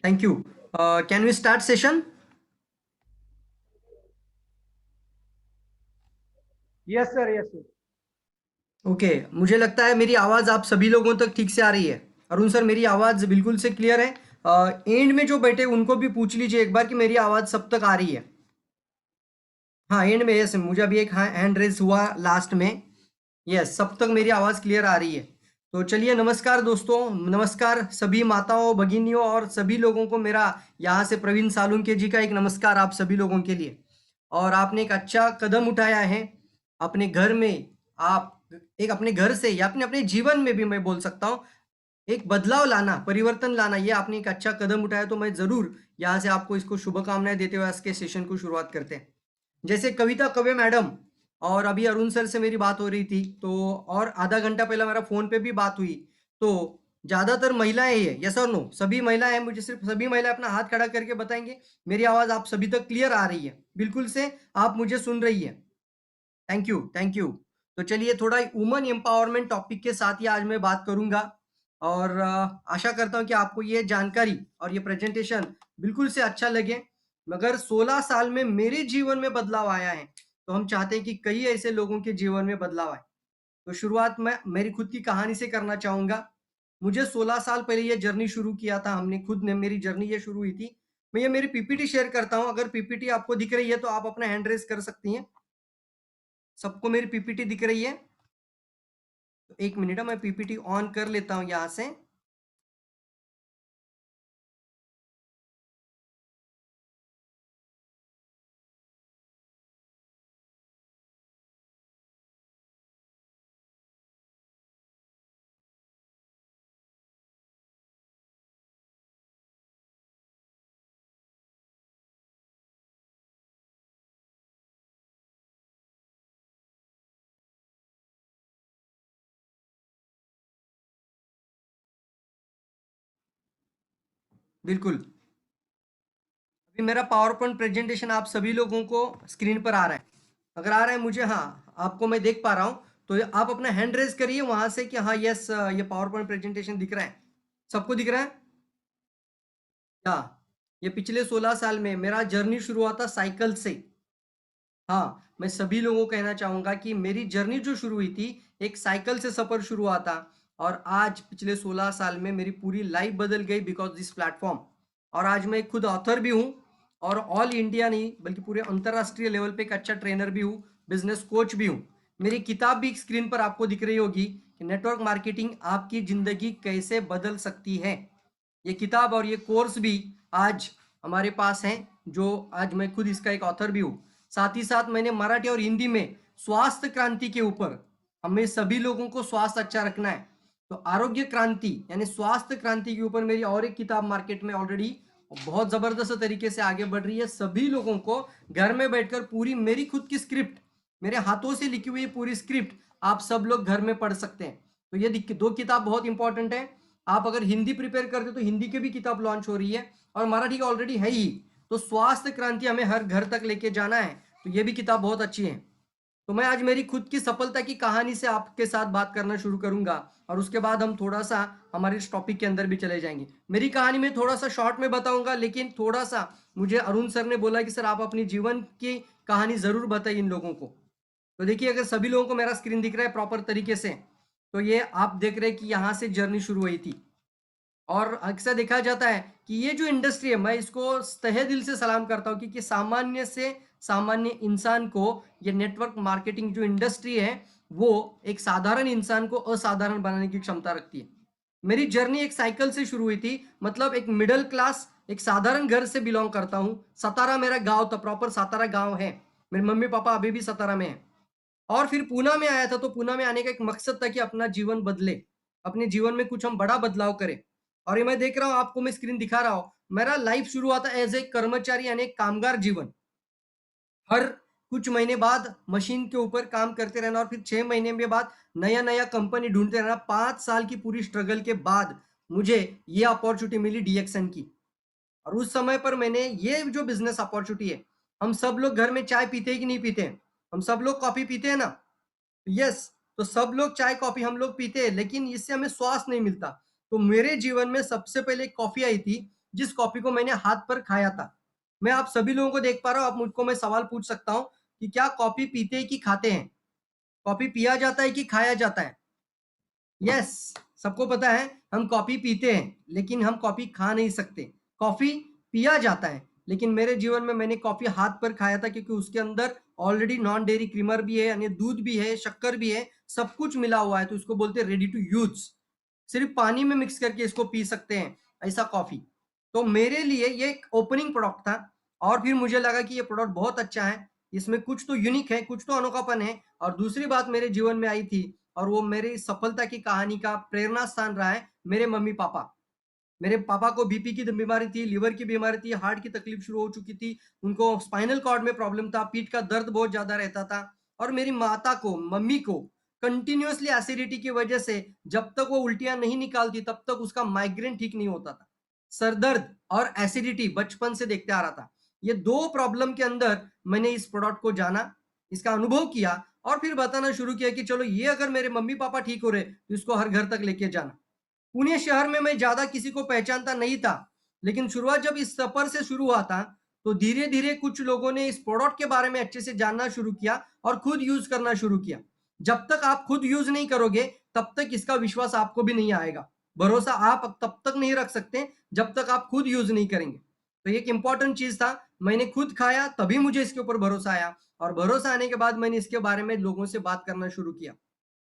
Thank you. Can we start session? Yes sir, yes sir. Okay, मुझे लगता है मेरी आवाज़ आप सभी लोगों तक ठीक से आ रही है। अरुण सर, मेरी आवाज़ बिल्कुल से क्लियर है। एंड में जो बैठे उनको भी पूछ लीजिए एक बार कि मेरी आवाज़ सब तक आ रही है। हाँ, एंड में यस, मुझे अभी एक हैंड रेज हुआ लास्ट में। यस, सब तक मेरी आवाज़ क्लियर आ रही है। तो चलिए, नमस्कार दोस्तों, नमस्कार सभी माताओं, भगिनियों और सभी लोगों को मेरा यहाँ से प्रवीण सालुंके जी का एक नमस्कार आप सभी लोगों के लिए। और आपने एक अच्छा कदम उठाया है अपने घर में। आप एक अपने घर से या अपने अपने जीवन में भी मैं बोल सकता हूँ एक बदलाव लाना, परिवर्तन लाना, ये आपने एक अच्छा कदम उठाया। तो मैं ज़रूर यहाँ से आपको इसको शुभकामनाएं देते हुए आज के सेशन को शुरुआत करते हैं। जैसे कविता कवे मैडम और अभी अरुण सर से मेरी बात हो रही थी, तो और आधा घंटा पहले मेरा फोन पे भी बात हुई। तो ज्यादातर महिलाएं ही है, यस और नो, सभी महिलाएं हैं। मुझे सिर्फ सभी महिलाएं अपना हाथ खड़ा करके बताएंगे मेरी आवाज आप सभी तक क्लियर आ रही है, बिल्कुल से आप मुझे सुन रही है। Thank you, thank you. तो चलिए, थोड़ा वुमन एम्पावरमेंट टॉपिक के साथ ही आज मैं बात करूंगा। और आशा करता हूं कि आपको ये जानकारी और ये प्रेजेंटेशन बिल्कुल से अच्छा लगे। मगर 16 साल में मेरे जीवन में बदलाव आया है, तो हम चाहते हैं कि कई ऐसे लोगों के जीवन में बदलाव आए। तो शुरुआत मैं मेरी खुद की कहानी से करना चाहूंगा। मुझे 16 साल पहले ये जर्नी शुरू किया था, हमने खुद ने, मेरी जर्नी ये शुरू हुई थी। मैं ये मेरी पीपीटी शेयर करता हूं। अगर पीपीटी आपको दिख रही है तो आप अपना हैंड रेज कर सकती हैं। सबको मेरी पीपीटी दिख रही है? तो एक मिनट, मैं पीपीटी ऑन कर लेता हूं यहां से। बिल्कुल, अभी मेरा पावर पॉइंट प्रेजेंटेशन आप सभी लोगों को स्क्रीन पर आ रहा है? अगर आ रहा है मुझे, हाँ आपको मैं देख पा रहा हूं, तो आप अपना हैंड रेज करिए वहां से कि हाँ यस, ये पावर पॉइंट प्रेजेंटेशन दिख रहा है। सबको दिख रहा है क्या? ये पिछले 16 साल में मेरा जर्नी शुरू हुआ था साइकिल से। हाँ, मैं सभी लोगों को कहना चाहूंगा कि मेरी जर्नी जो शुरू हुई थी, एक साइकिल से सफर शुरू हुआ था। और आज पिछले 16 साल में मेरी पूरी लाइफ बदल गई बिकॉज दिस प्लेटफॉर्म। और आज मैं खुद ऑथर भी हूँ, और ऑल इंडिया नहीं बल्कि पूरे अंतरराष्ट्रीय लेवल पे एक अच्छा ट्रेनर भी हूँ, बिजनेस कोच भी हूँ। मेरी किताब भी स्क्रीन पर आपको दिख रही होगी कि नेटवर्क मार्केटिंग आपकी जिंदगी कैसे बदल सकती है। ये किताब और ये कोर्स भी आज हमारे पास है, जो आज मैं खुद इसका एक ऑथर भी हूँ। साथ ही साथ मैंने मराठी और हिंदी में स्वास्थ्य क्रांति के ऊपर, हमें सभी लोगों को स्वास्थ्य अच्छा रखना है, तो आरोग्य क्रांति यानी स्वास्थ्य क्रांति के ऊपर मेरी और एक किताब मार्केट में ऑलरेडी बहुत जबरदस्त तरीके से आगे बढ़ रही है। सभी लोगों को घर में बैठकर पूरी मेरी खुद की स्क्रिप्ट, मेरे हाथों से लिखी हुई पूरी स्क्रिप्ट आप सब लोग घर में पढ़ सकते हैं। तो ये दो किताब बहुत इंपॉर्टेंट है। आप अगर हिंदी प्रिपेयर करते तो हिंदी की भी किताब लॉन्च हो रही है, और मराठी का ऑलरेडी है ही। तो स्वास्थ्य क्रांति हमें हर घर तक लेके जाना है, तो ये भी किताब बहुत अच्छी है। तो मैं आज मेरी खुद की सफलता की कहानी से आपके साथ बात करना शुरू करूंगा, और उसके बाद हम थोड़ा सा हमारे इस टॉपिक के अंदर भी चले जाएंगे। मेरी कहानी में थोड़ा सा शॉर्ट में बताऊंगा, लेकिन थोड़ा सा मुझे अरुण सर ने बोला कि सर आप अपनी जीवन की कहानी जरूर बताइए इन लोगों को। तो देखिए, अगर सभी लोगों को मेरा स्क्रीन दिख रहा है प्रॉपर तरीके से, तो ये आप देख रहे हैं कि यहाँ से जर्नी शुरू हुई थी। और अक्सर देखा जाता है कि ये जो इंडस्ट्री है, मैं इसको तहे दिल से सलाम करता हूँ, क्योंकि सामान्य से सामान्य इंसान को ये नेटवर्क मार्केटिंग जो इंडस्ट्री है, वो एक साधारण इंसान को असाधारण बनाने की क्षमता रखती है। मेरी जर्नी एक साइकिल से शुरू हुई थी, मतलब एक मिडिल क्लास, एक साधारण घर से बिलोंग करता हूँ। सतारा मेरा गांव था, प्रॉपर सतारा गांव है। मेरे मम्मी पापा अभी भी सतारा में है। और फिर पूना में आया था, तो पूना में आने का एक मकसद था कि अपना जीवन बदले, अपने जीवन में कुछ हम बड़ा बदलाव करें। और ये मैं देख रहा हूँ, आपको मैं स्क्रीन दिखा रहा हूँ, मेरा लाइफ शुरू हुआ था एज ए कर्मचारी यानी एक कामगार जीवन। हर कुछ महीने बाद मशीन के ऊपर काम करते रहना, और फिर 6 महीने के बाद नया नया कंपनी ढूंढते रहना। 5 साल की पूरी स्ट्रगल के बाद मुझे ये अपॉर्चुनिटी मिली डीएक्सएन की। और उस समय पर मैंने ये जो बिजनेस अपॉर्चुनिटी है, हम सब लोग घर में चाय पीते हैं कि नहीं पीते हैं? हम सब लोग कॉफी पीते हैं ना? यस। तो सब लोग चाय कॉफी हम लोग पीते हैं, लेकिन इससे हमें स्वास्थ्य नहीं मिलता। तो मेरे जीवन में सबसे पहले कॉफ़ी आई थी, जिस कॉफ़ी को मैंने हाथ पर खाया था। मैं आप सभी लोगों को देख पा रहा हूँ, आप मुझको मैं सवाल पूछ सकता हूँ कि क्या कॉफ़ी पीते हैं कि खाते हैं? कॉफ़ी पिया जाता है कि खाया जाता है? यस, सबको पता है हम कॉफ़ी पीते हैं, लेकिन हम कॉफ़ी खा नहीं सकते। कॉफ़ी पिया जाता है, लेकिन मेरे जीवन में मैंने कॉफ़ी हाथ पर खाया था क्योंकि उसके अंदर ऑलरेडी नॉन डेयरी क्रीमर भी है, यानी दूध भी है, शक्कर भी है, सब कुछ मिला हुआ है, तो इसको बोलते हैं रेडी टू यूज़। सिर्फ़ पानी में मिक्स करके इसको पी सकते हैं, ऐसा कॉफ़ी। तो मेरे लिए ये एक ओपनिंग प्रोडक्ट था और फिर मुझे लगा कि ये प्रोडक्ट बहुत अच्छा है, इसमें कुछ तो यूनिक है, कुछ तो अनोखापन है और दूसरी बात मेरे जीवन में आई थी और वो मेरी सफलता की कहानी का प्रेरणा स्थान रहा है मेरे मम्मी-पापा। मेरे पापा को बीपी की बीमारी थी, लिवर की बीमारी थी, हार्ट की तकलीफ शुरू हो चुकी थी, उनको स्पाइनल कॉर्ड में प्रॉब्लम था, पीठ का दर्द बहुत ज़्यादा रहता था और मेरी माता को, मम्मी को कंटीन्यूअसली एसिडिटी की वजह से जब तक वो उल्टियाँ नहीं निकालती तब तक उसका माइग्रेन ठीक नहीं होता था। सर दर्द और एसिडिटी बचपन से देखते आ रहा था। ये 2 प्रॉब्लम के अंदर मैंने इस प्रोडक्ट को जाना, इसका अनुभव किया और फिर बताना शुरू किया कि चलो ये अगर मेरे मम्मी-पापा ठीक हो रहे, तो इसको हर घर तक लेके जाना। पुणे शहर में मैं ज़्यादा किसी को पहचानता नहीं था, लेकिन शुरुआत जब इस सफ़र से शुरू हुआ था, तो धीरे-धीरे कुछ लोगों ने इस प्रोडक्ट के बारे में अच्छे से जानना शुरू किया और खुद यूज़ करना शुरू किया। जब तक आप खुद यूज़ नहीं करोगे, तब तक इसका विश्वास आपको भी नहीं आएगा। भरोसा आप तब तक नहीं रख सकते, जब तक आप खुद यूज़ नहीं करेंगे। तो ये एक इम्पोर्टेंट चीज़ था, मैंने खुद खाया, तभी मुझे इसके ऊपर भरोसा आया और भरोसा आने के बाद मैंने इसके बारे में लोगों से बात करना शुरू किया।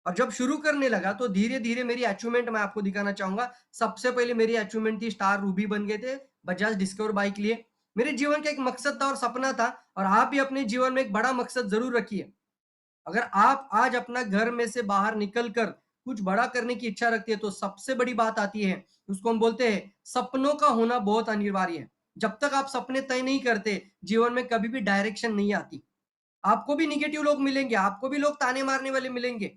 और जब शुरू करने लगा तो धीरे-धीरे मेरी अचीवमेंट मैं आपको दिखाना चाहूँगा। सबसे पहले मेरी अचीवमेंट थी स्टार रूबी बन गए थे, बजाज डिस्कवर बाइक लिए। मेरे जीवन का एक मकसद था और सपना था और आप भी अपने जीवन में एक बड़ा मकसद ज़रूर रखिए। अगर आप आज अपना घर में से बाहर निकल कर कुछ बड़ा करने की इच्छा रखते हैं तो सबसे बड़ी बात आती है, उसको हम बोलते हैं सपनों का होना बहुत अनिवार्य है। जब तक आप सपने तय नहीं करते, जीवन में कभी भी डायरेक्शन नहीं आती। आपको भी नेगेटिव लोग मिलेंगे, आपको भी लोग ताने मारने वाले मिलेंगे,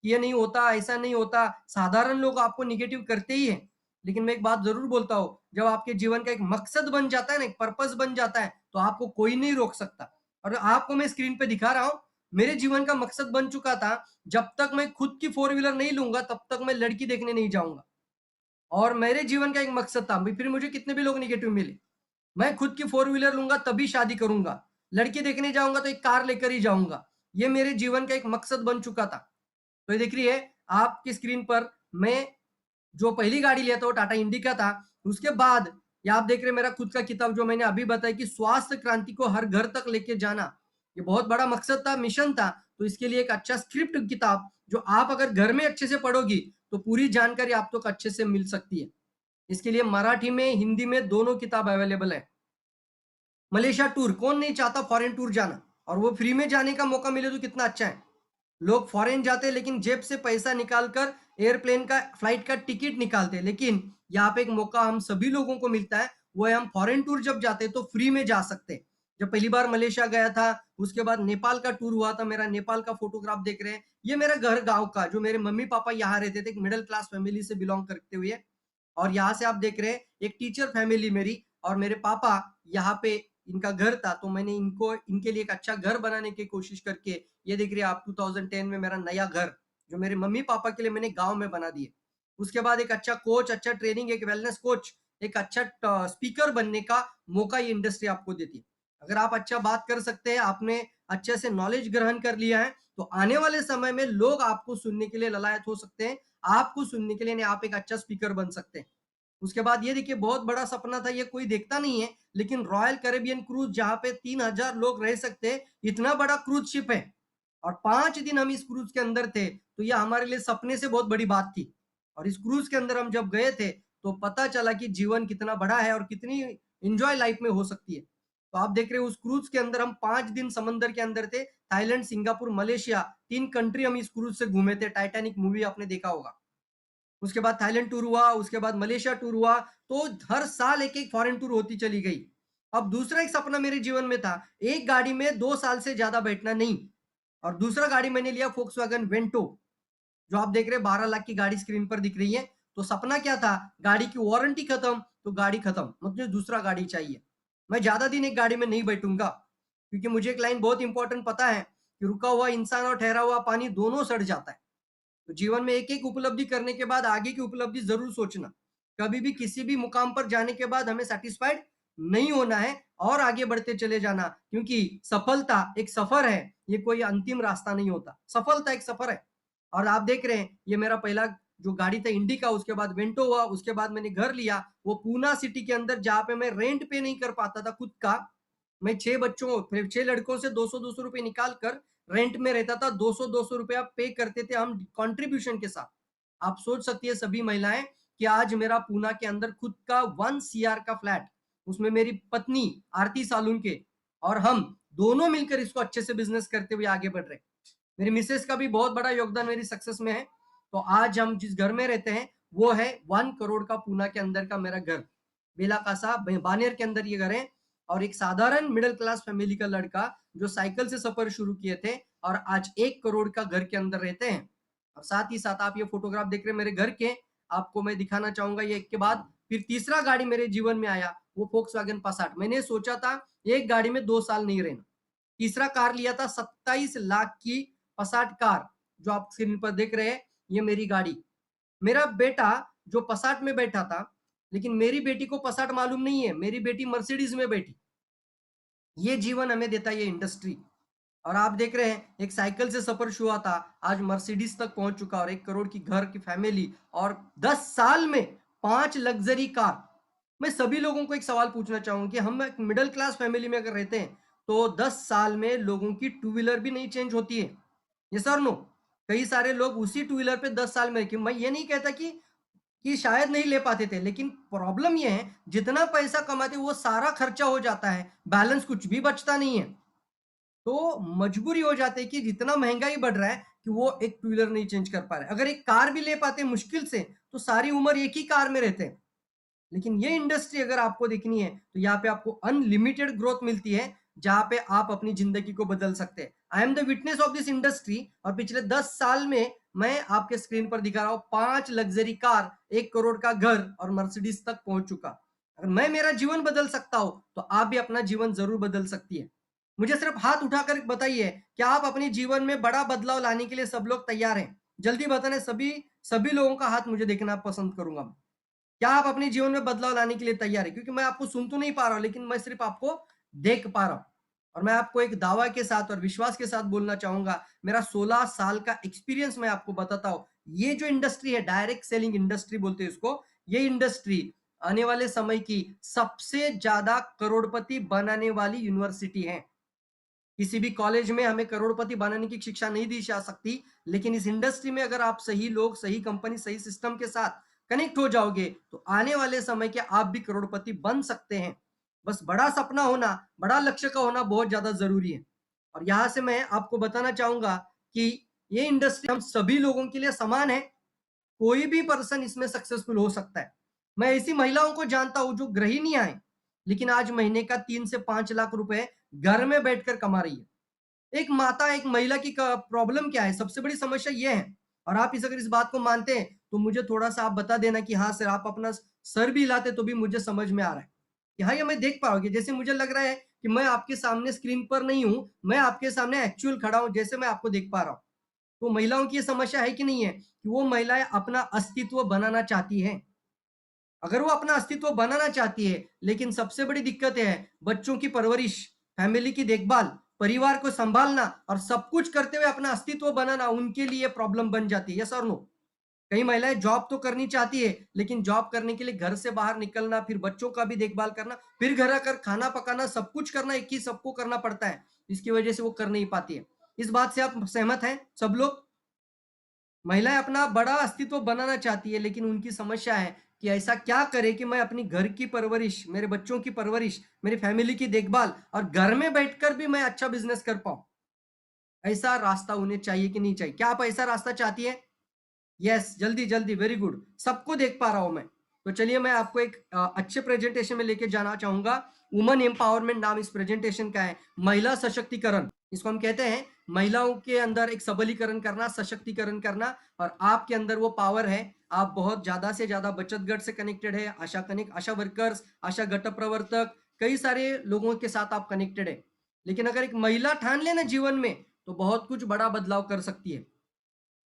ये नहीं होता, ऐसा नहीं होता, साधारण लोग आपको नेगेटिव करते ही हैं। लेकिन मैं एक बात ज़रूर बोलता हूँ, जब आपके जीवन का एक मकसद बन जाता है ना, एक पर्पस बन जाता है, तो आपको कोई नहीं रोक सकता। और आपको मैं स्क्रीन पे दिखा रहा हूँ, मेरे जीवन का मकसद बन चुका था, जब तक मैं खुद की फोर व्हीलर नहीं लूँगा, तब तक मैं लड़की देखने नहीं जाऊँगा। और मेरे जीवन का एक मकसद था, फिर मुझे कितने भी लोग नेगेटिव मिले। मैं खुद की फोर व्हीलर लूँगा तभी शादी करूँगा। लड़की देखने जाऊँगा तो एक कार लेकर ही जाऊँगा। ये मेरे जीवन का एक मकसद बन चुका था। तो ये देखिए आपकी स्क्रीन पर मैं जो पहली गाड़ी लिया था वो टाटा इंडिका था। उसके बाद ये आप देख रहे हैं मेरा खुद का किताब जो मैंने अभी बताया कि स्वास्थ्य क्रांति को हर घर तक लेके जाना। ये बहुत बड़ा मकसद था, मिशन था। तो इसके लिए एक अच्छा स्क्रिप्ट किताब जो आप अगर घर में अच्छे से पढ़ोगी तो पूरी जानकारी आप तक अच्छे से मिल सकती है। इसके लिए मराठी में, हिंदी में दोनों किताब अवेलेबल है। मलेशिया टूर, कौन नहीं चाहता फॉरेन टूर जाना और वो फ्री में जाने का मौका मिले तो कितना अच्छा है। लोग फॉरेन जाते हैं लेकिन जेब से पैसा निकाल कर एयरप्लेन का फ्लाइट का टिकट निकालते हैं, लेकिन यहाँ पे एक मौका हम सभी लोगों को मिलता है, वो है हम फॉरेन टूर जब जाते हैं तो फ्री में जा सकते हैं। जब पहली बार मलेशिया गया था, उसके बाद नेपाल का टूर हुआ था, मेरा नेपाल का फोटोग्राफ देख रहे हैं। ये मेरा घर गाँव का, जो मेरे मम्मी पापा यहाँ रहते थे, एक मिडिल क्लास फैमिली से बिलोंग करते हुए। और यहाँ से आप देख रहे हैं एक टीचर फैमिली मेरी और मेरे पापा यहाँ पे इनका घर था, तो मैंने इनको इनके लिए एक अच्छा घर बनाने की कोशिश करके ये देख रहे हैं आप 2010 में मेरा नया घर जो मेरे मम्मी पापा के लिए मैंने गांव में बना दिए। उसके बाद एक अच्छा कोच, अच्छा ट्रेनिंग, एक वेलनेस कोच, एक अच्छा स्पीकर बनने का मौका ये इंडस्ट्री आपको देती है। अगर आप अच्छा बात कर सकते हैं, आपने अच्छे से नॉलेज ग्रहण कर लिया है, तो आने वाले समय में लोग आपको सुनने के लिए ललायत हो सकते हैं, आपको सुनने के लिए नहीं, आप एक अच्छा स्पीकर बन सकते हैं। उसके बाद ये देखिए बहुत बड़ा सपना था, ये कोई देखता नहीं है, लेकिन रॉयल कैरेबियन क्रूज जहाँ पे 3000 लोग रह सकते हैं, इतना बड़ा क्रूज शिप है और 5 दिन हम इस क्रूज के अंदर थे, तो ये हमारे लिए सपने से बहुत बड़ी बात थी। और इस क्रूज के अंदर हम जब गए थे, तो पता चला कि जीवन कितना बड़ा है और कितनी एन्जॉय लाइफ में हो सकती है। तो आप देख रहे हो उस क्रूज के अंदर हम 5 दिन समंदर के अंदर थे, थाईलैंड, सिंगापुर, मलेशिया 3 कंट्री हम इस क्रूज से घूमे थे, टाइटैनिक मूवी आपने देखा होगा। उसके बाद थाईलैंड टूर हुआ, उसके बाद मलेशिया टूर हुआ, तो हर साल एक-एक फॉरेन टूर होती चली गई। अब दूसरा एक सपना मेरे जीवन में था, एक गाड़ी में 2 साल से ज़्यादा बैठना नहीं और दूसरा गाड़ी मैंने लिया वोक्सवैगन वेंटो, जो आप देख रहे हैं 12 लाख की गाड़ी स्क्रीन पर दिख रही है। तो सपना क्या था, गाड़ी की वारंटी खत्म, तो गाड़ी खत्म, मुझे दूसरा गाड़ी चाहिए। मैं ज़्यादा दिन एक गाड़ी में नहीं बैठूँगा, क्योंकि मुझे एक लाइन बहुत इंपॉर्टेंट पता है कि रुका हुआ इंसान और ठहरा हुआ पानी दोनों सड़ जाता है। तो जीवन में एक-एक उपलब्धि करने के बाद आगे की उपलब्धि ज़रूर सोचना। कभी भी किसी भी मुकाम पर जाने के बाद हमें सैटिस्फाइड नहीं होना है और आगे बढ़ते चले जाना, क्योंकि सफलता एक सफ़र है, ये कोई अंतिम रास्ता नहीं होता। सफलता एक सफ़र है और आप देख रहे हैं, ये मेरा पहला जो गाड़ी था इंडिका, उसके बाद वेंटो हुआ, उसके बाद मैंने घर लिया, वो पूना सिटी के अंदर जहाँ पे मैं रेंट पे नहीं कर पाता था खुद का, मैं 6 बच्चों फिर 6 लड़कों से 200-200 रुपए निकाल कर रेंट में रहता था। 200-200 रुपया पे करते थे हम कंट्रीब्यूशन के साथ। आप सोच सकती है सभी महिलाएं कि आज मेरा पूना के अंदर खुद का 1 सीआर का फ्लैट, उसमें मेरी पत्नी आरती सालुंके और हम दोनों मिलकर इसको अच्छे से बिजनेस करते हुए आगे बढ़ रहे हैं। मेरी मिसेस का भी बहुत बड़ा योगदान मेरी सक्सेस में है। तो आज हम जिस घर में रहते हैं वो है 1 करोड़ का पूना के अंदर का मेरा घर। बेलाकासा बानेर के अंदर ये घर है और एक साधारण मिडिल क्लास फैमिली का लड़का जो साइकिल से सफर शुरू किए थे और आज 1 करोड़ का घर के अंदर रहते हैं। और साथ ही साथ आप ये फोटोग्राफ देख रहे हैं मेरे घर के, आपको मैं दिखाना चाहूंगा ये एक के बाद। फिर तीसरा गाड़ी मेरे जीवन में आया, वो फोक्सवैगन पासाट। मैंने सोचा था एक गाड़ी में 2 साल नहीं रहना। तीसरा कार लिया था 27 लाख की पसाट कार, जो आप स्क्रीन पर देख रहे हैं, ये मेरी गाड़ी। मेरा बेटा जो पसाट में बैठा था, लेकिन मेरी बेटी को पसाट मालूम नहीं है, मेरी बेटी मर्सिडीज में बैठी। ये जीवन हमें देता है ये इंडस्ट्री। और आप देख रहे हैं एक साइकिल से सफर शुरू हुआ था, आज मर्सिडीज तक पहुंच चुका और 1 करोड़ की घर की फैमिली और 10 साल में 5 लग्जरी कार। मैं सभी लोगों को एक सवाल पूछना चाहूंगा कि हम एक मिडिल क्लास फैमिली में अगर रहते हैं तो 10 साल में लोगों की टू व्हीलर भी नहीं चेंज होती है। ये सर नो, कई सारे लोग उसी टू व्हीलर पे 10 साल में, कि मैं ये नहीं कहता कि शायद नहीं ले पाते थे, लेकिन प्रॉब्लम ये है जितना पैसा कमाते वो सारा खर्चा हो जाता है, बैलेंस कुछ भी बचता नहीं है। तो मजबूरी हो जाती है कि जितना महंगाई बढ़ रहा है कि वो एक टू व्हीलर नहीं चेंज कर पा रहे। अगर एक कार भी ले पाते मुश्किल से तो सारी उम्र एक ही कार में रहते हैं। लेकिन ये इंडस्ट्री अगर आपको देखनी है तो यहाँ पे आपको अनलिमिटेड ग्रोथ मिलती है, जहां पे आप अपनी जिंदगी को बदल सकते हैं। I am the witness of this industry और पिछले 10 साल में मैं आपके स्क्रीन पर दिखा रहा हूं 5 लग्जरी कार, 1 करोड़ का घर और मर्सिडीज तक पहुंच चुका। अगर मैं मेरा जीवन बदल सकता हूं तो आप भी अपना जीवन जरूर बदल सकती है। मुझे सिर्फ हाथ उठाकर बताइए, क्या आप अपने जीवन में बड़ा बदलाव लाने के लिए सब लोग तैयार हैं? जल्दी बताने, सभी सभी लोगों का हाथ मुझे देखना पसंद करूंगा। क्या आप अपने जीवन में बदलाव लाने के लिए तैयार हैं? क्योंकि मैं आपको सुन तो नहीं पा रहा हूं, लेकिन मैं सिर्फ आपको देख पा रहा हूं। और मैं आपको एक दावा के साथ और विश्वास के साथ बोलना चाहूंगा, मेरा 16 साल का एक्सपीरियंस मैं आपको बताता हूं। ये जो इंडस्ट्री है, डायरेक्ट सेलिंग इंडस्ट्री बोलते हैं इसको, ये इंडस्ट्री आने वाले समय की सबसे ज्यादा करोड़पति बनाने वाली यूनिवर्सिटी है। किसी भी कॉलेज में हमें करोड़पति बनाने की शिक्षा नहीं दी जा सकती, लेकिन इस इंडस्ट्री में अगर आप सही लोग, सही कंपनी, सही सिस्टम के साथ कनेक्ट हो जाओगे तो आने वाले समय के आप भी करोड़पति बन सकते हैं। बस बड़ा सपना होना, बड़ा लक्ष्य का होना बहुत ज्यादा जरूरी है। और यहां से मैं आपको बताना चाहूंगा कि ये इंडस्ट्री हम सभी लोगों के लिए समान है। कोई भी पर्सन इसमें सक्सेसफुल हो सकता है। मैं ऐसी महिलाओं को जानता हूं जो गृहिणियां हैं, लेकिन आज महीने का 3 से 5 लाख रुपए घर में बैठकर कमा रही है। एक माता, एक महिला की प्रॉब्लम क्या है? सबसे बड़ी समस्या ये है। और आप अगर इस बात को मानते हैं तो मुझे थोड़ा-सा आप बता देना कि हाँ सर, आप अपना सर भी हिलाते तो भी मुझे समझ में आ रहा है। कि हाँ, ये मैं देख पा रहा हूँ कि जैसे मुझे लग रहा है कि मैं आपके सामने स्क्रीन पर नहीं हूँ, मैं आपके सामने एक्चुअल खड़ा हूँ, जैसे मैं आपको देख पा रहा हूँ। तो महिलाओं की ये समस्या है कि नहीं है कि वो महिलाएँ अपना अस्तित्व बनाना चाहती हैं। अगर वो अपना अस्तित्व बनाना चाहती है, लेकिन सबसे बड़ी दिक्कत है बच्चों की परवरिश, फैमिली की देखभाल, परिवार को संभालना और सब कुछ करते हुए अपना अस्तित्व बनाना उनके लिए प्रॉब्लम बन जाती है। यस और नो? कई महिलाएं जॉब तो करनी चाहती है, लेकिन जॉब करने के लिए घर से बाहर निकलना, फिर बच्चों का भी देखभाल करना, फिर घर आकर खाना पकाना, सब कुछ करना, एक ही सबको करना पड़ता है। इसकी वजह से वो कर नहीं पाती है। इस बात से आप सहमत हैं सब लोग? महिलाएं अपना बड़ा अस्तित्व बनाना चाहती है, लेकिन उनकी समस्या है कि ऐसा क्या करे कि मैं अपनी घर की परवरिश, मेरे बच्चों की परवरिश, मेरी फैमिली की देखभाल और घर में बैठकर भी मैं अच्छा बिजनेस कर पाऊं। ऐसा रास्ता उन्हें चाहिए कि नहीं चाहिए? क्या आप ऐसा रास्ता चाहती है? यस, जल्दी जल्दी, वेरी गुड, सबको देख पा रहा हूं मैं। तो चलिए मैं आपको एक अच्छे प्रेजेंटेशन में लेके जाना चाहूंगा। वुमन एम्पावरमेंट नाम इस प्रेजेंटेशन का है। महिला सशक्तिकरण इसको हम कहते हैं। महिलाओं के अंदर एक सबलीकरण करना, सशक्तिकरण करना, और आपके अंदर वो पावर है। आप बहुत ज्यादा से ज्यादा बचत गट से कनेक्टेड है, आशा वर्कर्स, आशा गट प्रवर्तक, कई सारे लोगों के साथ आप कनेक्टेड है। लेकिन अगर एक महिला ठान लेना जीवन में तो बहुत कुछ बड़ा बदलाव कर सकती है।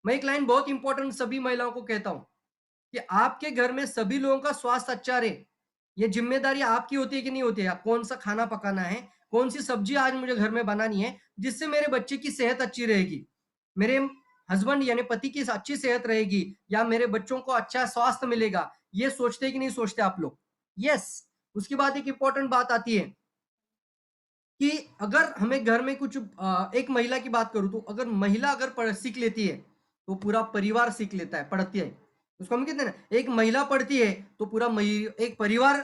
मैं एक लाइन बहुत इंपॉर्टेंट सभी महिलाओं को कहता हूँ कि आपके घर में सभी लोगों का स्वास्थ्य अच्छा रहे, ये जिम्मेदारी आपकी होती है कि नहीं होती है? कौन सा खाना पकाना है, कौन सी सब्जी आज मुझे घर में बनानी है, जिससे मेरे बच्चे की सेहत अच्छी रहेगी, मेरे हस्बैंड यानी पति की अच्छी सेहत रहेगी या मेरे बच्चों को अच्छा स्वास्थ्य मिलेगा, ये सोचते हैं कि नहीं सोचते आप लोग? यस। उसके बाद एक इंपॉर्टेंट बात आती है कि अगर हमें घर में कुछ एक महिला की बात करूँ तो अगर महिला अगर पढ़ सीख लेती है, तो पूरा परिवार सीख लेता है, पढ़ती है। उसको हम कहते हैं ना, एक महिला पढ़ती है, तो पूरा एक परिवार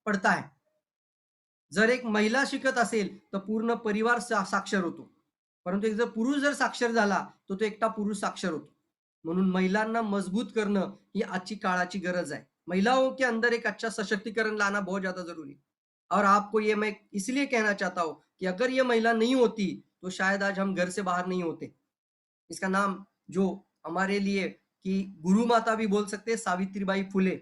पढ़ता है. जर एक महिला शिकत असेल, तर पूर्ण परिवार साक्षर होतो. परंतु एक जर पुरुष जर साक्षर झाला, तर तो एकटा पुरुष साक्षर होतो. म्हणून महिलांना मजबूत करणं ही आजची काळाची गरज है. महिलाओं के अंदर एक अच्छा सशक्तिकरण लाना बहुत ज़्यादा ज़रूरी है. और आपको ये मैं इसलिए कहना चाहता हूँ कि अगर ये महिला नहीं होती, तो शायद आज हम घर से बाहर नहीं होते. इसका नाम जो हमारे लिए कि गुरु माता भी बोल सकते हैं, सावित्रीबाई फुले.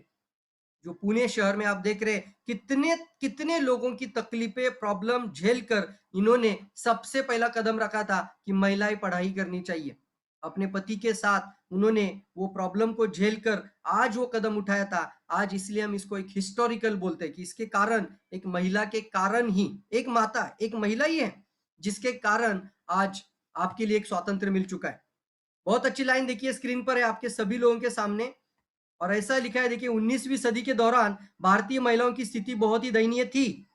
जो पुणे शहर में आप देख रहे हैं, कितने कितने लोगों की तकलीफें, प्रॉब्लम झेल कर इन्होंने सबसे पहला कदम रखा था कि महिलाएं पढ़ाई करनी चाहिए. अपने पति के साथ उन्होंने वो प्रॉब्लम को झेल कर आज वो कदम उठाया था. आज इसलिए हम इसको एक हिस्टोरिकल बोलते हैं कि इसके कारण, एक महिला के कारण ही, एक माता, एक महिला ही है, जिसके कारण आज आपके लिए एक स्वातंत्र्य मिल चुका है. बहुत अच्छी लाइन देखिए, स्क्रीन पर है आपके सभी लोगों के सामने. और ऐसा लिखा है, देखिए 19वीं सदी के दौरान भारतीय महिलाओं की स्थिति बहुत ही दयनीय थी,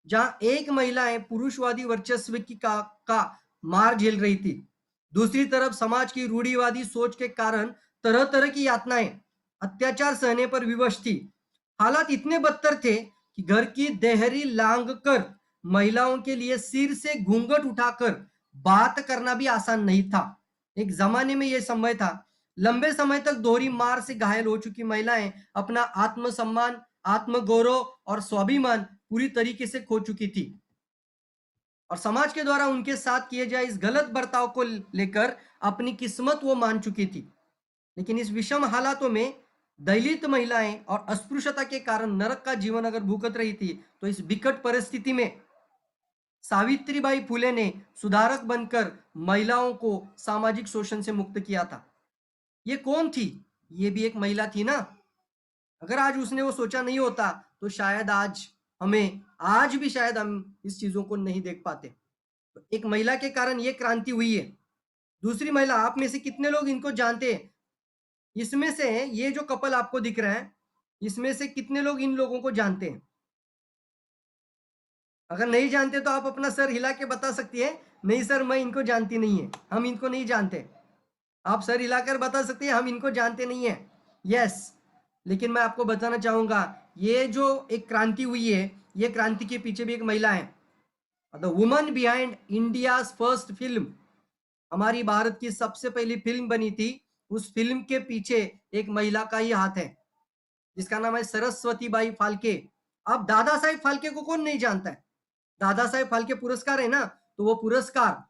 जहां एक महिलाएं पुरुषवादी वर्चस्व का मार झेल रही थी. दूसरी तरफ समाज की रूढ़िवादी सोच के कारण तरह तरह की यातनाएं, अत्याचार सहने पर विवश थी. हालात इतने बदतर थे कि घर की देहरी लांग कर महिलाओं के लिए सिर से घूंघट उठाकर बात करना भी आसान नहीं था. एक जमाने में यह समय था. लंबे समय तक दोहरी मार से घायल हो चुकी महिलाएं अपना आत्मसम्मान, आत्मगौरव और स्वाभिमान पूरी तरीके से खो चुकी थी, और समाज के द्वारा उनके साथ किए जाए इस गलत बर्ताव को लेकर अपनी किस्मत वो मान चुकी थी. लेकिन इस विषम हालातों में दलित महिलाएं और अस्पृश्यता के कारण नरक का जीवन अगर भुगत रही थी, तो इस विकट परिस्थिति में सावित्रीबाई फुले ने सुधारक बनकर महिलाओं को सामाजिक शोषण से मुक्त किया था. ये कौन थी? ये भी एक महिला थी ना. अगर आज उसने वो सोचा नहीं होता, तो शायद आज भी शायद हम इस चीजों को नहीं देख पाते. तो एक महिला के कारण ये क्रांति हुई है. दूसरी महिला, आप में से कितने लोग इनको जानते हैं? इसमें से ये जो कपल आपको दिख रहा है, इसमें से कितने लोग इन लोगों को जानते हैं? अगर नहीं जानते तो आप अपना सर हिला के बता सकती है, नहीं सर मैं इनको जानती नहीं है, हम इनको नहीं जानते. आप सर हिलाकर बता सकते हैं, हम इनको जानते नहीं है. यस. लेकिन मैं आपको बताना चाहूंगा, ये जो एक क्रांति हुई है, ये क्रांति के पीछे भी एक महिला है. The woman behind India first film, हमारी भारत की सबसे पहली फिल्म बनी थी, उस फिल्म के पीछे एक महिला का ही हाथ है, जिसका नाम है सरस्वती बाई फाल्के. अब दादा साहेब फाल्के को कौन नहीं जानता है? दादा साहेब फाल्के पुरस्कार है ना, तो वो पुरस्कार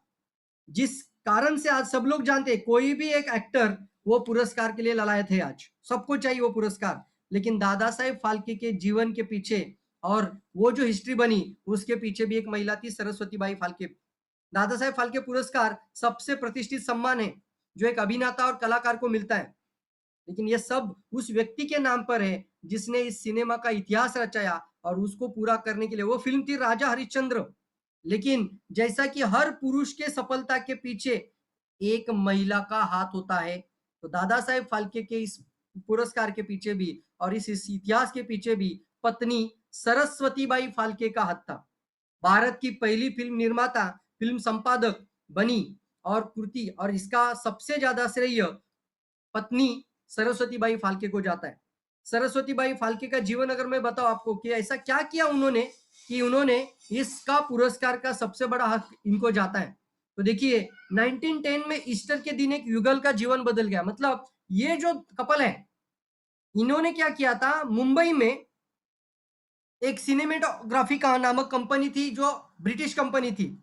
जिस कारण से आज सब लोग जानते हैं, कोई भी एक एक्टर वो पुरस्कार के लिए ललायत है. आज सबको चाहिए वो पुरस्कार, लेकिन दादा साहेब फाल्के के जीवन के पीछे और वो जो हिस्ट्री बनी, उसके पीछे भी एक महिला थी, सरस्वती बाई फाल्के. दादा साहेब फाल्के पुरस्कार सबसे प्रतिष्ठित सम्मान है जो एक अभिनेता और कलाकार को मिलता है. लेकिन ये सब उस व्यक्ति के नाम पर है जिसने इस सिनेमा का इतिहास रचाया, और उसको पूरा करने के लिए वो फिल्म थी राजा हरिश्चंद्र. लेकिन जैसा कि हर पुरुष के सफलता के पीछे एक महिला का हाथ होता है, तो दादा साहेब फाल्के के इस पुरस्कार के पीछे भी और इस इतिहास के पीछे भी पत्नी सरस्वतीबाई फाल्के का हाथ था. भारत की पहली फिल्म निर्माता, फिल्म संपादक बनी और कृति, और इसका सबसे ज्यादा श्रेय पत्नी सरस्वतीबाई फाल्के को जाता है. सरस्वतीबाई फाल्के का जीवन अगर मैं बताऊं आपको कि ऐसा क्या किया उन्होंने कि उन्होंने इसका पुरस्कार का सबसे बड़ा हक इनको जाता है. तो देखिए 1910 में ईस्टर के दिन एक युगल का जीवन बदल गया. मतलब ये जो कपल है, इन्होंने क्या किया था, मुंबई में एक सिनेमेटोग्राफी का नामक कंपनी थी जो ब्रिटिश कंपनी थी,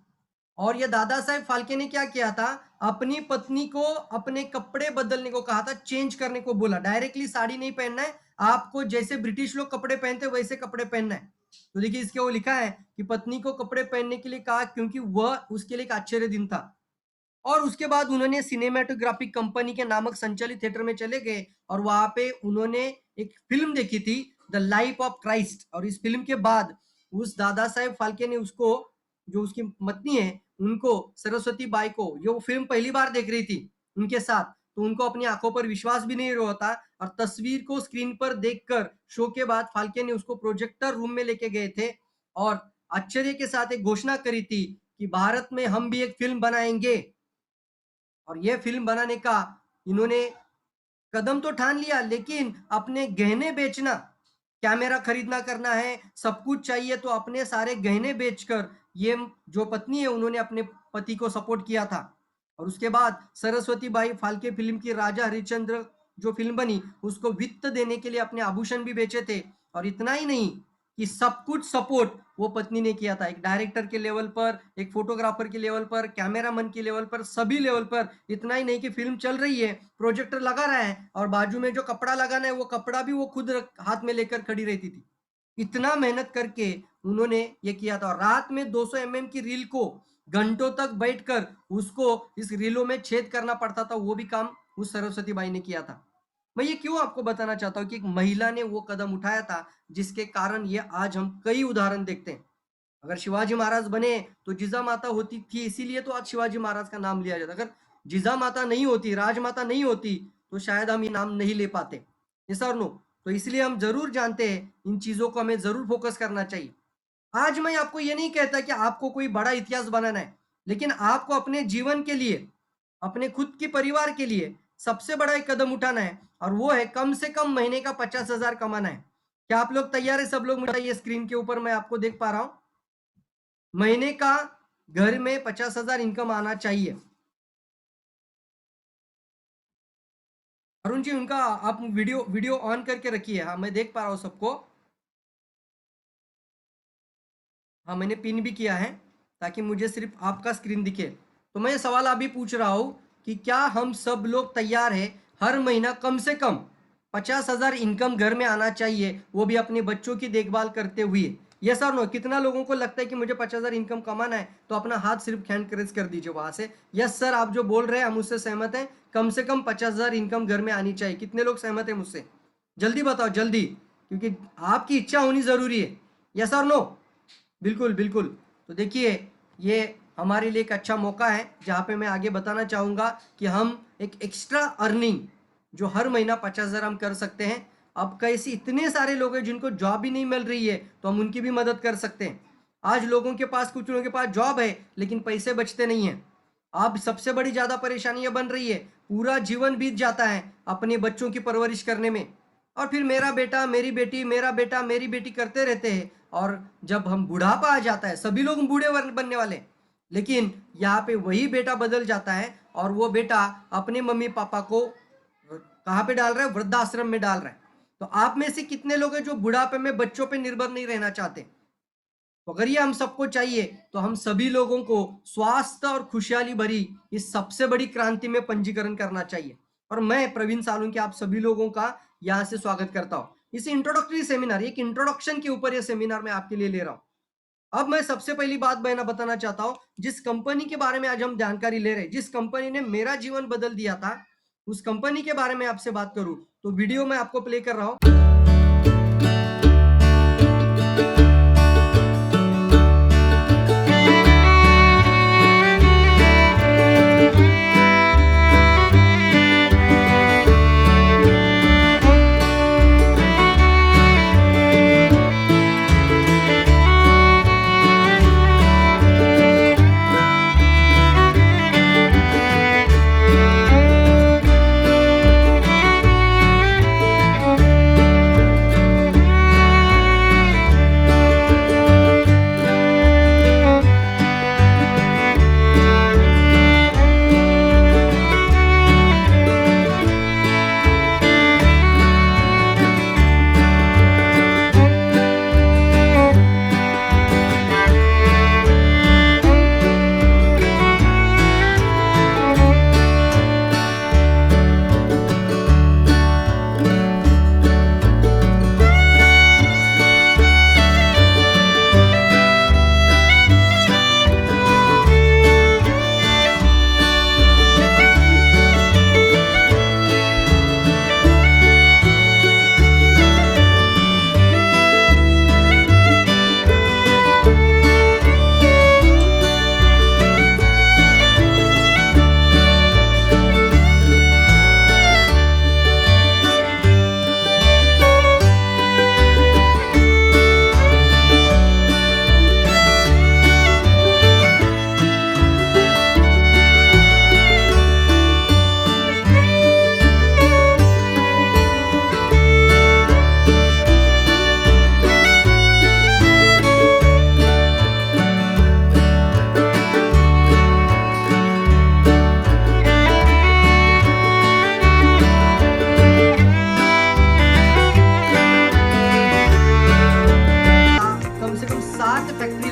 और ये दादा साहेब फाल्के ने क्या किया था, अपनी पत्नी को अपने कपड़े बदलने को कहा था, चेंज करने को बोला. डायरेक्टली साड़ी नहीं पहनना है आपको, जैसे ब्रिटिश लोग कपड़े पहनते वैसे कपड़े पहनना है. तो देखिए इसके वो लिखा है कि पत्नी को कपड़े पहनने के लिए कहा, क्योंकि वह उसके लिए एक आश्चर्य दिन था. और उसके बाद उन्होंने सिनेमेटोग्राफिक कंपनी के नामक संचालित थिएटर में चले गए और वहां पे उन्होंने एक फिल्म देखी थी, द लाइफ ऑफ क्राइस्ट। और इस फिल्म के बाद उस दादा साहेब फाल्के ने उसको, जो उसकी पत्नी है, उनको, सरस्वती बाई को, जो फिल्म पहली बार देख रही थी उनके साथ, तो उनको अपनी आंखों पर विश्वास भी नहीं हुआ था। और तस्वीर को स्क्रीन पर देखकर शो के बाद फाल्के ने उसको प्रोजेक्टर रूम में लेके गए थे और आश्चर्य के साथ एक घोषणा करी थी कि भारत में हम भी एक फिल्म बनाएंगे। और यह फिल्म बनाने का इन्होंने कदम तो ठान लिया, लेकिन अपने गहने बेचना, कैमरा खरीदना करना है, सब कुछ चाहिए, तो अपने सारे गहने बेचकर ये जो पत्नी है उन्होंने अपने पति को सपोर्ट किया था। और उसके बाद सरस्वती बाई फाल्के फिल्म की राजा हरिश्चंद्र जो फिल्म बनी, उसको वित्त देने के लिए अपने आभूषण भी बेचे थे। और इतना ही नहीं कि सब कुछ सपोर्ट वो पत्नी ने किया था, एक डायरेक्टर के लेवल पर, एक फोटोग्राफर के लेवल पर, कैमरामैन के लेवल पर, सभी लेवल पर। इतना ही नहीं कि फिल्म चल रही है, प्रोजेक्टर लगा रहा है और बाजू में जो कपड़ा लगाना है वो कपड़ा भी वो खुद हाथ में लेकर खड़ी रहती थी। इतना मेहनत करके उन्होंने ये किया था। और रात में 200 की रील को घंटों तक बैठकर उसको इस रीलों में छेद करना पड़ता था, वो भी काम उस सरस्वती बाई ने किया था। मैं ये क्यों आपको बताना चाहता हूँ कि एक महिला ने वो कदम उठाया था, जिसके कारण ये आज हम कई उदाहरण देखते हैं। अगर शिवाजी महाराज बने तो जिजा माता होती थी, इसीलिए तो आज शिवाजी महाराज का नाम लिया जाता। अगर जिजा माता नहीं होती, राजमाता नहीं होती, तो शायद हम ये नाम नहीं ले पाते। यस और नो? तो इसलिए हम जरूर जानते हैं, इन चीजों को हमें जरूर फोकस करना चाहिए। आज मैं आपको ये नहीं कहता कि आपको कोई बड़ा इतिहास बनाना है, लेकिन आपको अपने जीवन के लिए, अपने खुद के परिवार के लिए सबसे बड़ा एक कदम उठाना है, और वो है कम से कम महीने का 50,000 कमाना है। क्या आप लोग तैयार है? सब लोग मुझे ये स्क्रीन के ऊपर मैं आपको देख पा रहा हूं, महीने का घर में 50,000 इनकम आना चाहिए। अरुण जी, उनका आप वीडियो ऑन करके रखिए। हाँ, मैं देख पा रहा हूँ सबको। हाँ, मैंने पिन भी किया है ताकि मुझे सिर्फ आपका स्क्रीन दिखे। तो मैं ये सवाल अभी पूछ रहा हूँ कि क्या हम सब लोग तैयार है, हर महीना कम से कम 50,000 इनकम घर में आना चाहिए, वो भी अपने बच्चों की देखभाल करते हुए? यस और नो? कितना लोगों को लगता है कि मुझे 50,000 इनकम कमाना है? तो अपना हाथ सिर्फ हैंड रेज कर दीजिए वहां से। यस सर, आप जो बोल रहे हैं हम उससे सहमत हैं, कम से कम 50,000 इनकम घर में आनी चाहिए। कितने लोग सहमत है मुझसे? जल्दी बताओ, जल्दी, क्योंकि आपकी इच्छा होनी जरूरी है। यस और नो? बिल्कुल बिल्कुल। तो देखिए, ये हमारे लिए एक अच्छा मौका है जहाँ पे मैं आगे बताना चाहूँगा कि हम एक एक्स्ट्रा अर्निंग जो हर महीना 50,000 हम कर सकते हैं। अब कैसे इतने सारे लोग हैं जिनको जॉब ही नहीं मिल रही है, तो हम उनकी भी मदद कर सकते हैं। आज लोगों के पास, कुछ लोगों के पास जॉब है लेकिन पैसे बचते नहीं हैं। अब सबसे बड़ी ज़्यादा परेशानी ये बन रही है, पूरा जीवन बीत जाता है अपने बच्चों की परवरिश करने में, और फिर मेरा बेटा मेरी बेटी, मेरा बेटा मेरी बेटी करते रहते हैं। और जब हम बुढ़ापा आ जाता है, सभी लोग बूढ़े बनने वाले हैं, लेकिन यहाँ पे वही बेटा बदल जाता है और वो बेटा अपने मम्मी पापा को कहाँ पे डाल रहा है? वृद्धाश्रम में डाल रहा है। तो आप में से कितने लोग हैं जो बुढ़ापे में बच्चों पे निर्भर नहीं रहना चाहते? तो अगर ये हम सबको चाहिए, तो हम सभी लोगों को स्वास्थ्य और खुशहाली भरी इस सबसे बड़ी क्रांति में पंजीकरण करना चाहिए। और मैं प्रवीण सालुंके आप सभी लोगों का यहाँ से स्वागत करता हूँ इस इंट्रोडक्टरी सेमिनार, एक इंट्रोडक्शन के ऊपर ये सेमिनार मैं आपके लिए ले रहा हूँ। अब मैं सबसे पहली बात बताना चाहता हूँ, जिस कंपनी के बारे में आज हम जानकारी ले रहे हैं, जिस कंपनी ने मेरा जीवन बदल दिया था, उस कंपनी के बारे में आपसे बात करूं, तो वीडियो मैं आपको प्ले कर रहा हूं।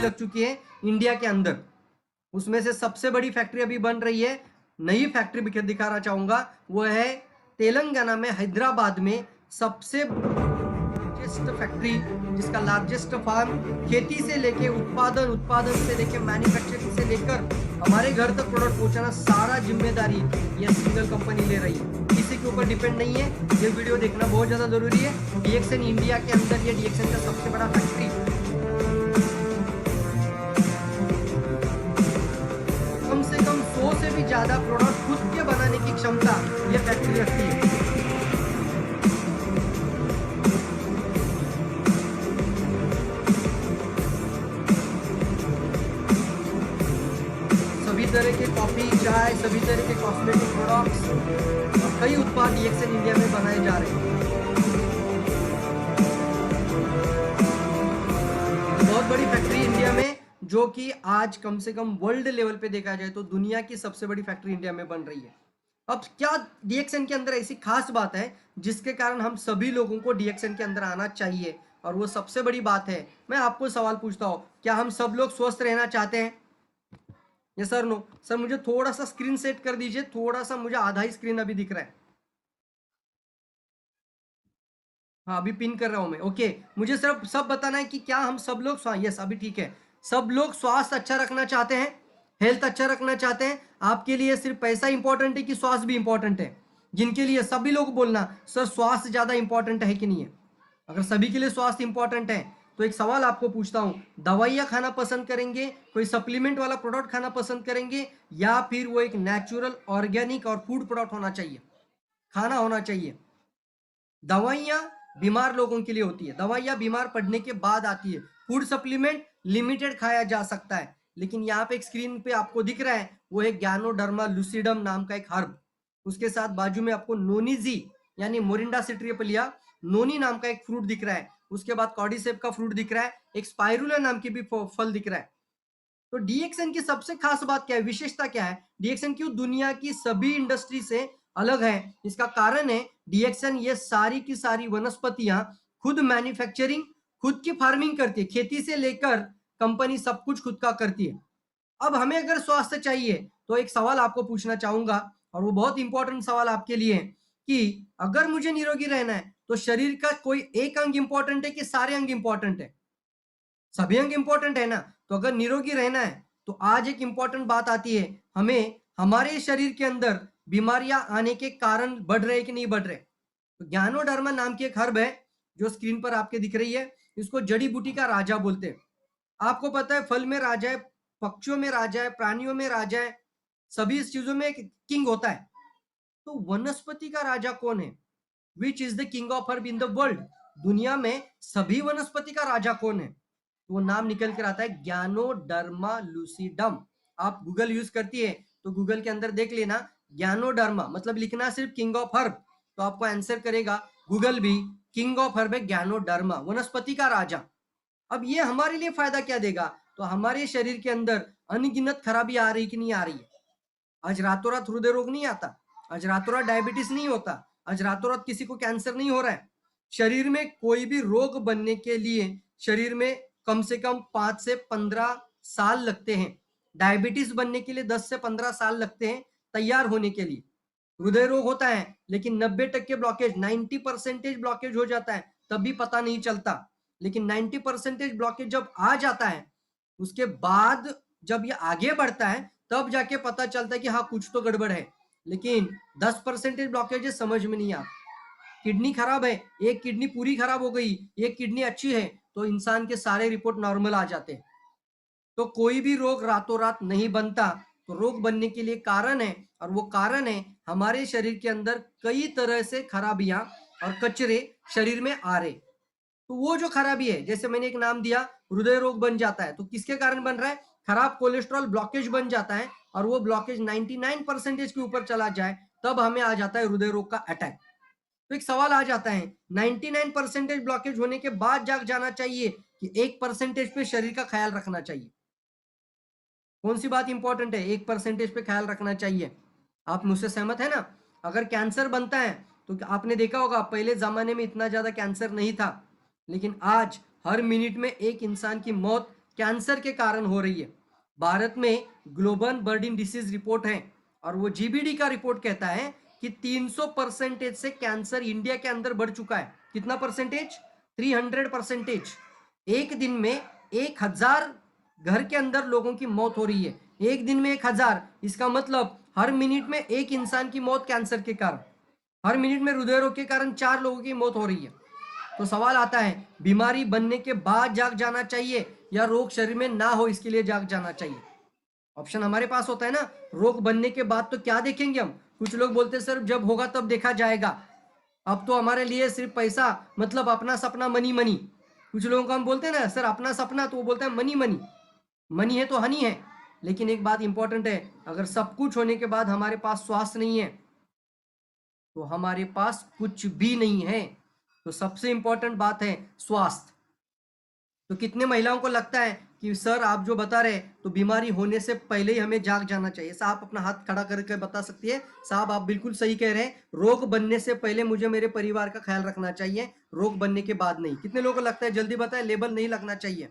लग चुकी है इंडिया के अंदर। उसमें से सबसे बड़ी फैक्ट्री अभी बन रही है, नई फैक्ट्री दिखाना चाहूंगा, वो है तेलंगाना में हैदराबाद में सबसे लार्जेस्ट फैक्ट्री, जिसका लार्जेस्ट फार्म खेती से लेके उत्पादन से लेके मैन्युफैक्चरिंग से लेकर हमारे घर तक प्रोडक्ट पहुंचाना सारा जिम्मेदारी ये सिंगल कंपनी ले रही है, किसी के ऊपर डिपेंड नहीं है। ये वीडियो देखना बहुत ज्यादा जरूरी है। डीएक्सएन इंडिया के अंदर ये डीएक्सएन का सबसे बड़ा फैक्ट्री, कम से कम 100 से भी ज्यादा प्रोडक्ट खुद के बनाने की क्षमता ये फैक्ट्री रखती है। सभी तरह के कॉफी, चाय, सभी तरह के कॉस्मेटिक प्रोडक्ट्स और कई उत्पाद डीएक्सएन इंडिया में बनाए जा रहे हैं। बहुत बड़ी फैक्ट्री इंडिया में, जो कि आज कम से कम वर्ल्ड लेवल पे देखा जाए तो दुनिया की सबसे बड़ी फैक्ट्री इंडिया में बन रही है। अब क्या डीएक्सएन के अंदर ऐसी खास बात है जिसके कारण हम सभी लोगों को डीएक्सएन के अंदर आना चाहिए, और वो सबसे बड़ी बात है, मैं आपको सवाल पूछता हूं, क्या हम सब लोग स्वस्थ रहना चाहते हैं? ये सर नो सर, मुझे थोड़ा सा स्क्रीन सेट कर दीजिए, थोड़ा सा, मुझे आधा ही स्क्रीन अभी दिख रहा है। हाँ अभी पिन कर रहा हूं मैं। ओके, मुझे सिर्फ सब बताना है कि क्या हम सब लोग, यस अभी ठीक है, सब लोग स्वास्थ्य अच्छा रखना चाहते हैं, हेल्थ अच्छा रखना चाहते हैं। आपके लिए सिर्फ पैसा इंपॉर्टेंट है कि स्वास्थ्य भी इंपॉर्टेंट है? जिनके लिए, सभी लोग बोलना सर स्वास्थ्य ज्यादा इंपॉर्टेंट है कि नहीं है? अगर सभी के लिए स्वास्थ्य इंपॉर्टेंट है तो एक सवाल आपको पूछता हूं, दवाइयां खाना पसंद करेंगे, कोई सप्लीमेंट वाला प्रोडक्ट खाना पसंद करेंगे, या फिर वो एक नेचुरल ऑर्गेनिक और फूड प्रोडक्ट होना चाहिए, खाना होना चाहिए? दवाइयां बीमार लोगों के लिए होती है, दवाइयां बीमार पड़ने के बाद आती है। फूड सप्लीमेंट लिमिटेड खाया जा सकता है, लेकिन यहाँ पे एक स्क्रीन पे आपको दिख रहा है वो है गैनोडर्मा लुसिडम नाम का एक हर्ब, उसके साथ बाजू में आपको नोनीजी यानी मोरिंडा सिट्रियोपिलिया नोनी नाम का एक फ्रूट दिख रहा है, उसके बाद कॉर्डिसेप का फ्रूट दिख रहा है, एक स्पाइरुला नाम की भी फल दिख रहा है। तो डीएक्सएन की सबसे खास बात क्या है, विशेषता क्या है? डीएक्सएन क्यों दुनिया की सभी इंडस्ट्री से अलग है? इसका कारण है डीएक्सएन ये सारी की सारी वनस्पतियां खुद मैन्युफैक्चरिंग, खुद की फार्मिंग करती है, खेती से लेकर कंपनी सब कुछ खुद का करती है। अब हमें अगर स्वास्थ्य चाहिए तो एक सवाल आपको पूछना चाहूंगा, और वो बहुत इंपॉर्टेंट सवाल आपके लिए है, कि अगर मुझे निरोगी रहना है तो शरीर का कोई एक अंग इंपॉर्टेंट है कि सारे अंग इंपॉर्टेंट है? सभी अंग इंपॉर्टेंट है ना। तो अगर निरोगी रहना है तो आज एक इंपॉर्टेंट बात आती है, हमें हमारे शरीर के अंदर बीमारियां आने के कारण बढ़ रहे कि नहीं बढ़ रहे? तो ज्ञानोडर्मा नाम की एक हर्ब है जो स्क्रीन पर आपके दिख रही है, इसको जड़ी बूटी का राजा बोलते हैं। आपको पता है फल में राजा है, पक्षियों में राजा है, प्राणियों में राजा है, सभी चीजों में एक किंग होता है। तो वनस्पति का राजा कौन है? Which is the king of herb in the world? दुनिया में सभी वनस्पति का राजा कौन है? तो वो नाम निकल कर आता है ज्ञानोडर्मा लूसीडम। आप गूगल यूज करती है तो गूगल के अंदर देख लेना ज्ञानोडर्मा, मतलब लिखना सिर्फ किंग ऑफ हर्ब, तो आपको आंसर करेगा गूगल भी, किंग ऑफ हर्ब है ज्ञानोडर्मा, वनस्पति का राजा। अब ये हमारे लिए फायदा क्या देगा? तो हमारे शरीर के अंदर अनगिनत खराबी आ रही कि नहीं आ रही है? आज रातों रात हृदय रोग नहीं आता, आज रातों रात डायबिटीज नहीं होता, आज रातों रात किसी को कैंसर नहीं हो रहा है। शरीर में कोई भी रोग बनने के लिए शरीर में कम से कम 5 से 15 साल लगते हैं, डायबिटीज बनने के लिए 10 से 15 साल लगते हैं तैयार होने के लिए। हृदय रोग होता है लेकिन 90% ब्लॉकेज, 90% ब्लॉकेज हो जाता है, तब भी पता नहीं चलता। लेकिन 90% ब्लॉकेज जब आ जाता है उसके बाद जब ये आगे बढ़ता है तब जाके पता चलता है कि हाँ कुछ तो गड़बड़ है। लेकिन 10% ब्लॉकेजेस समझ में नहीं आता। किडनी खराब है, एक किडनी पूरी खराब हो गई, एक किडनी अच्छी है, तो इंसान के सारे रिपोर्ट नॉर्मल आ जाते हैं। तो कोई भी रोग रातों रात नहीं बनता, तो रोग बनने के लिए कारण है, और वो कारण है हमारे शरीर के अंदर कई तरह से खराबियां और कचरे शरीर में आ रहे। तो वो जो खराबी है, जैसे मैंने एक नाम दिया हृदय रोग बन जाता है, तो किसके कारण बन रहा है? खराब कोलेस्ट्रॉल ब्लॉकेज बन जाता है, और वो ब्लॉकेज 99% के ऊपर चला जाए तब हमें आ जाता है हृदय रोग का अटैक। तो एक सवाल आ जाता है, 99% ब्लॉकेज होने के बाद जाग जाना चाहिए कि 1% पे शरीर का ख्याल रखना चाहिए? कौन सी बात इंपॉर्टेंट है? 1% पे ख्याल रखना चाहिए। आप मुझसे सहमत है ना? अगर कैंसर बनता है तो आपने देखा होगा पहले जमाने में इतना ज्यादा कैंसर नहीं था, लेकिन आज हर मिनट में एक इंसान की मौत कैंसर के कारण हो रही है। भारत में ग्लोबल बर्डन डिसीज रिपोर्ट है और वो जीबीडी का रिपोर्ट कहता है कि 300% से कैंसर इंडिया के अंदर बढ़ चुका है। कितना परसेंटेज? 300%। एक दिन में 1000 घर के अंदर लोगों की मौत हो रही है। एक दिन में 1000, इसका मतलब हर मिनट में एक इंसान की मौत कैंसर के कारण, हर मिनट में हृदय रोग के कारण 4 लोगों की मौत हो रही है। तो सवाल आता है, बीमारी बनने के बाद जाग जाना चाहिए या रोग शरीर में ना हो इसके लिए जाग जाना चाहिए? ऑप्शन हमारे पास होता है ना। रोग बनने के बाद तो क्या देखेंगे हम? कुछ लोग बोलते हैं सर जब होगा तब देखा जाएगा, अब तो हमारे लिए सिर्फ पैसा, मतलब अपना सपना मनी मनी। कुछ लोगों को हम बोलते हैं ना सर अपना सपना, तो वो बोलते हैं मनी मनी। मनी है तो हनी है। लेकिन एक बात इंपॉर्टेंट है, अगर सब कुछ होने के बाद हमारे पास स्वास्थ्य नहीं है तो हमारे पास कुछ भी नहीं है। तो सबसे इंपॉर्टेंट बात है स्वास्थ्य। तो कितने महिलाओं को लगता है कि सर आप जो बता रहे हैं तो बीमारी होने से पहले ही हमें जाग जाना चाहिए? साहब अपना हाथ खड़ा करके बता सकती है, साहब आप बिल्कुल सही कह रहे हैं, रोग बनने से पहले मुझे मेरे परिवार का ख्याल रखना चाहिए, रोग बनने के बाद नहीं। कितने लोगों को लगता है? जल्दी बताए, लेबल नहीं लगना चाहिए।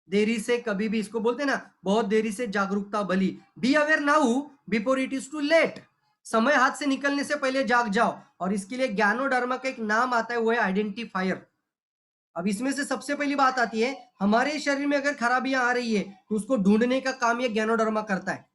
देरी से कभी भी, इसको बोलते हैं ना, बहुत देरी से जागरूकता भली। Be aware now before it is too late. समय हाथ से निकलने से पहले जाग जाओ। और इसके लिए ज्ञानोडर्मा का एक नाम आता है, वो है आइडेंटिफायर। अब इसमें से सबसे पहली बात आती है, हमारे शरीर में अगर खराबियां आ रही है तो उसको ढूंढने का काम ये ज्ञानोडर्मा करता है।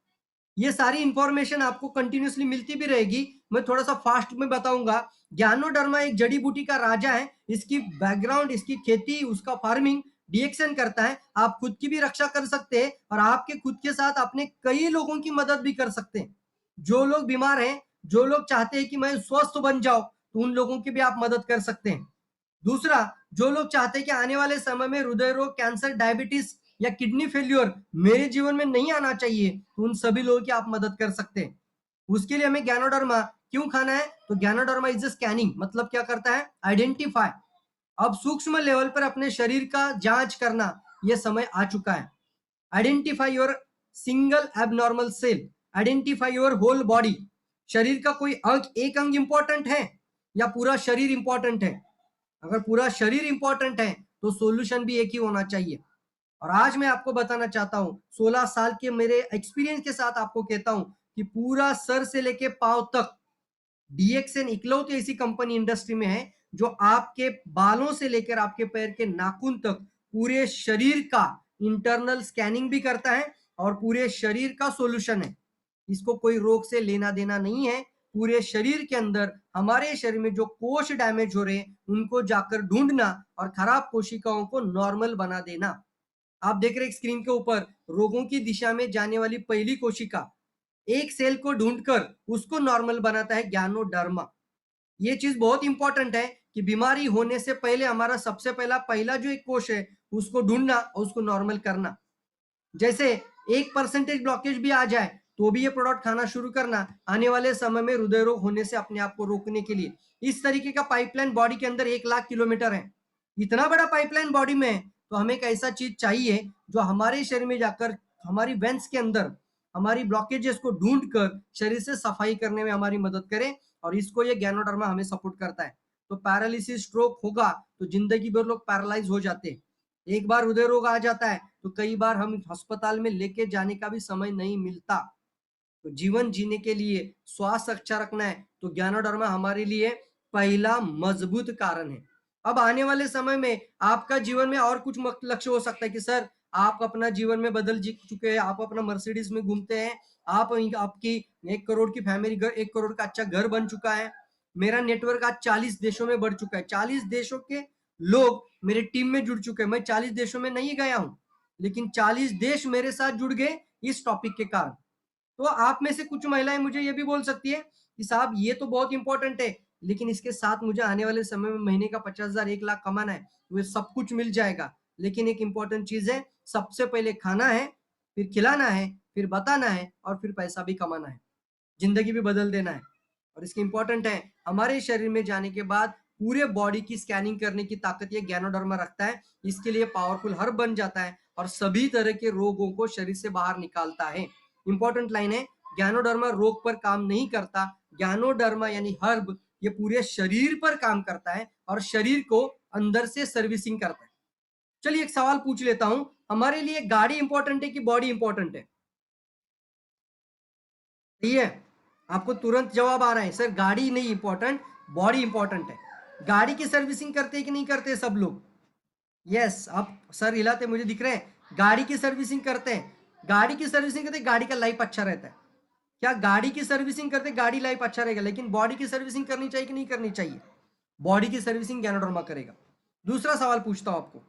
ये सारी इंफॉर्मेशन आपको कंटिन्यूअसली मिलती भी रहेगी। मैं थोड़ा सा फास्ट में बताऊंगा। ज्ञानोडर्मा एक जड़ी बूटी का राजा है। इसकी बैकग्राउंड, इसकी खेती, उसका फार्मिंग डीएक्शन करता है। आप खुद की भी रक्षा कर सकते हैं और आपके खुद के साथ अपने कई लोगों की मदद भी कर सकते हैं। जो लोग बीमार हैं, जो लोग चाहते हैं कि मैं स्वस्थ बन जाऊं, तो उन लोगों की भी आप मदद कर सकते हैं। दूसरा, जो लोग चाहते हैं कि आने वाले समय में हृदय रोग, कैंसर, डायबिटीज या किडनी फेल्योर मेरे जीवन में नहीं आना चाहिए, तो उन सभी लोगों की आप मदद कर सकते हैं। उसके लिए हमें ज्ञानोडर्मा क्यों खाना है? तो ज्ञानोडर्मा इज स्कैनिंग, मतलब क्या करता है? आइडेंटिफाई। अब सूक्ष्म लेवल पर अपने शरीर का जांच करना, यह समय आ चुका है। Identify your single abnormal cell, identify your whole body. शरीर का कोई अंग, एक अंग इंपॉर्टेंट है या पूरा शरीर इंपॉर्टेंट है? अगर पूरा शरीर इंपॉर्टेंट है तो सॉल्यूशन भी एक ही होना चाहिए। और आज मैं आपको बताना चाहता हूं, 16 साल के मेरे एक्सपीरियंस के साथ आपको कहता हूं कि पूरा सर से लेके पांव तक डीएक्सएन इकलौती ऐसी कंपनी इंडस्ट्री में है जो आपके बालों से लेकर आपके पैर के नाखून तक पूरे शरीर का इंटरनल स्कैनिंग भी करता है और पूरे शरीर का सॉल्यूशन है। इसको कोई रोग से लेना देना नहीं है। पूरे शरीर के अंदर, हमारे शरीर में जो कोश डैमेज हो रहे हैं उनको जाकर ढूंढना और खराब कोशिकाओं को नॉर्मल बना देना। आप देख रहे हैं स्क्रीन के ऊपर रोगों की दिशा में जाने वाली पहली कोशिका, एक सेल को ढूंढकर उसको नॉर्मल बनाता है ज्ञानोडर्मा। ये चीज बहुत इंपॉर्टेंट है कि बीमारी होने से पहले हमारा सबसे पहला जो एक कोश है उसको ढूंढना और उसको नॉर्मल करना। जैसे 1% ब्लॉकेज भी आ जाए तो भी ये प्रोडक्ट खाना शुरू करना, आने वाले समय में हृदय रोग होने से अपने आप को रोकने के लिए। इस तरीके का पाइपलाइन बॉडी के अंदर 1 लाख किलोमीटर है। इतना बड़ा पाइपलाइन बॉडी में है तो हमें एक ऐसा चीज चाहिए जो हमारे शरीर में जाकर हमारी वेंस के अंदर हमारी ब्लॉकेजेस को ढूंढ कर शरीर से सफाई करने में हमारी मदद करे। और इसको ये ज्ञानोडर्मा हमें सपोर्ट करता है। तो पैरालिसिस, स्ट्रोक होगा तो जिंदगी भर लोग पैरालाइज हो जाते हैं। एक बार हृदय रोग आ जाता है तो कई बार हम अस्पताल में लेके जाने का भी समय नहीं मिलता। तो जीवन जीने के लिए स्वास्थ्य अच्छा रखना है तो ज्ञानोडर्मा हमारे लिए पहला मजबूत कारण है। अब आने वाले समय में आपका जीवन में और कुछ लक्ष्य हो सकता है कि सर आप अपना जीवन में बदल जी चुके हैं, आप अपना मर्सिडीज में घूमते हैं, आप आपकी 1 करोड़ की फैमिली, 1 करोड़ का अच्छा घर बन चुका है, मेरा नेटवर्क आज 40 देशों में बढ़ चुका है, 40 देशों के लोग मेरे टीम में जुड़ चुके हैं। मैं 40 देशों में नहीं गया हूं लेकिन 40 देश मेरे साथ जुड़ गए इस टॉपिक के कारण। तो आप में से कुछ महिलाएं मुझे ये भी बोल सकती है कि साहब ये तो बहुत इंपॉर्टेंट है लेकिन इसके साथ मुझे आने वाले समय में महीने का 50,000, 1 लाख कमाना है, तो ये सब कुछ मिल जाएगा। लेकिन एक इंपॉर्टेंट चीज है, सबसे पहले खाना है, फिर खिलाना है, फिर बताना है और फिर पैसा भी कमाना है, जिंदगी भी बदल देना है। और इसकी इंपॉर्टेंट है, हमारे शरीर में जाने के बाद पूरे बॉडी की स्कैनिंग करने की ताकत ये ज्ञानोडर्मा रखता है। इसके लिए पावरफुल हर्ब बन जाता है और सभी तरह के रोगों को शरीर से बाहर निकालता है। इंपॉर्टेंट लाइन है, ज्ञानोडर्मा रोग पर काम नहीं करता, ज्ञानोडर्मा यानी हर्ब ये पूरे शरीर पर काम करता है और शरीर को अंदर से सर्विसिंग करता है। चलिए एक सवाल पूछ लेता हूं, हमारे लिए गाड़ी इंपॉर्टेंट है कि बॉडी इंपॉर्टेंट है? सही है, आपको तुरंत जवाब आ रहा है सर गाड़ी नहीं इंपॉर्टेंट, बॉडी इंपॉर्टेंट है। गाड़ी की सर्विसिंग करते हैं कि नहीं करते सब लोग? यस, आप सर हिलाते मुझे दिख रहे हैं। गाड़ी की सर्विसिंग करते हैं, गाड़ी की सर्विसिंग करते गाड़ी का लाइफ अच्छा रहता है। क्या गाड़ी की सर्विसिंग करते गाड़ी लाइफ अच्छा रहेगा, लेकिन बॉडी की सर्विसिंग करनी चाहिए कि नहीं करनी चाहिए? बॉडी की सर्विसिंग गैनोडर्मा करेगा। दूसरा सवाल पूछता हूं आपको,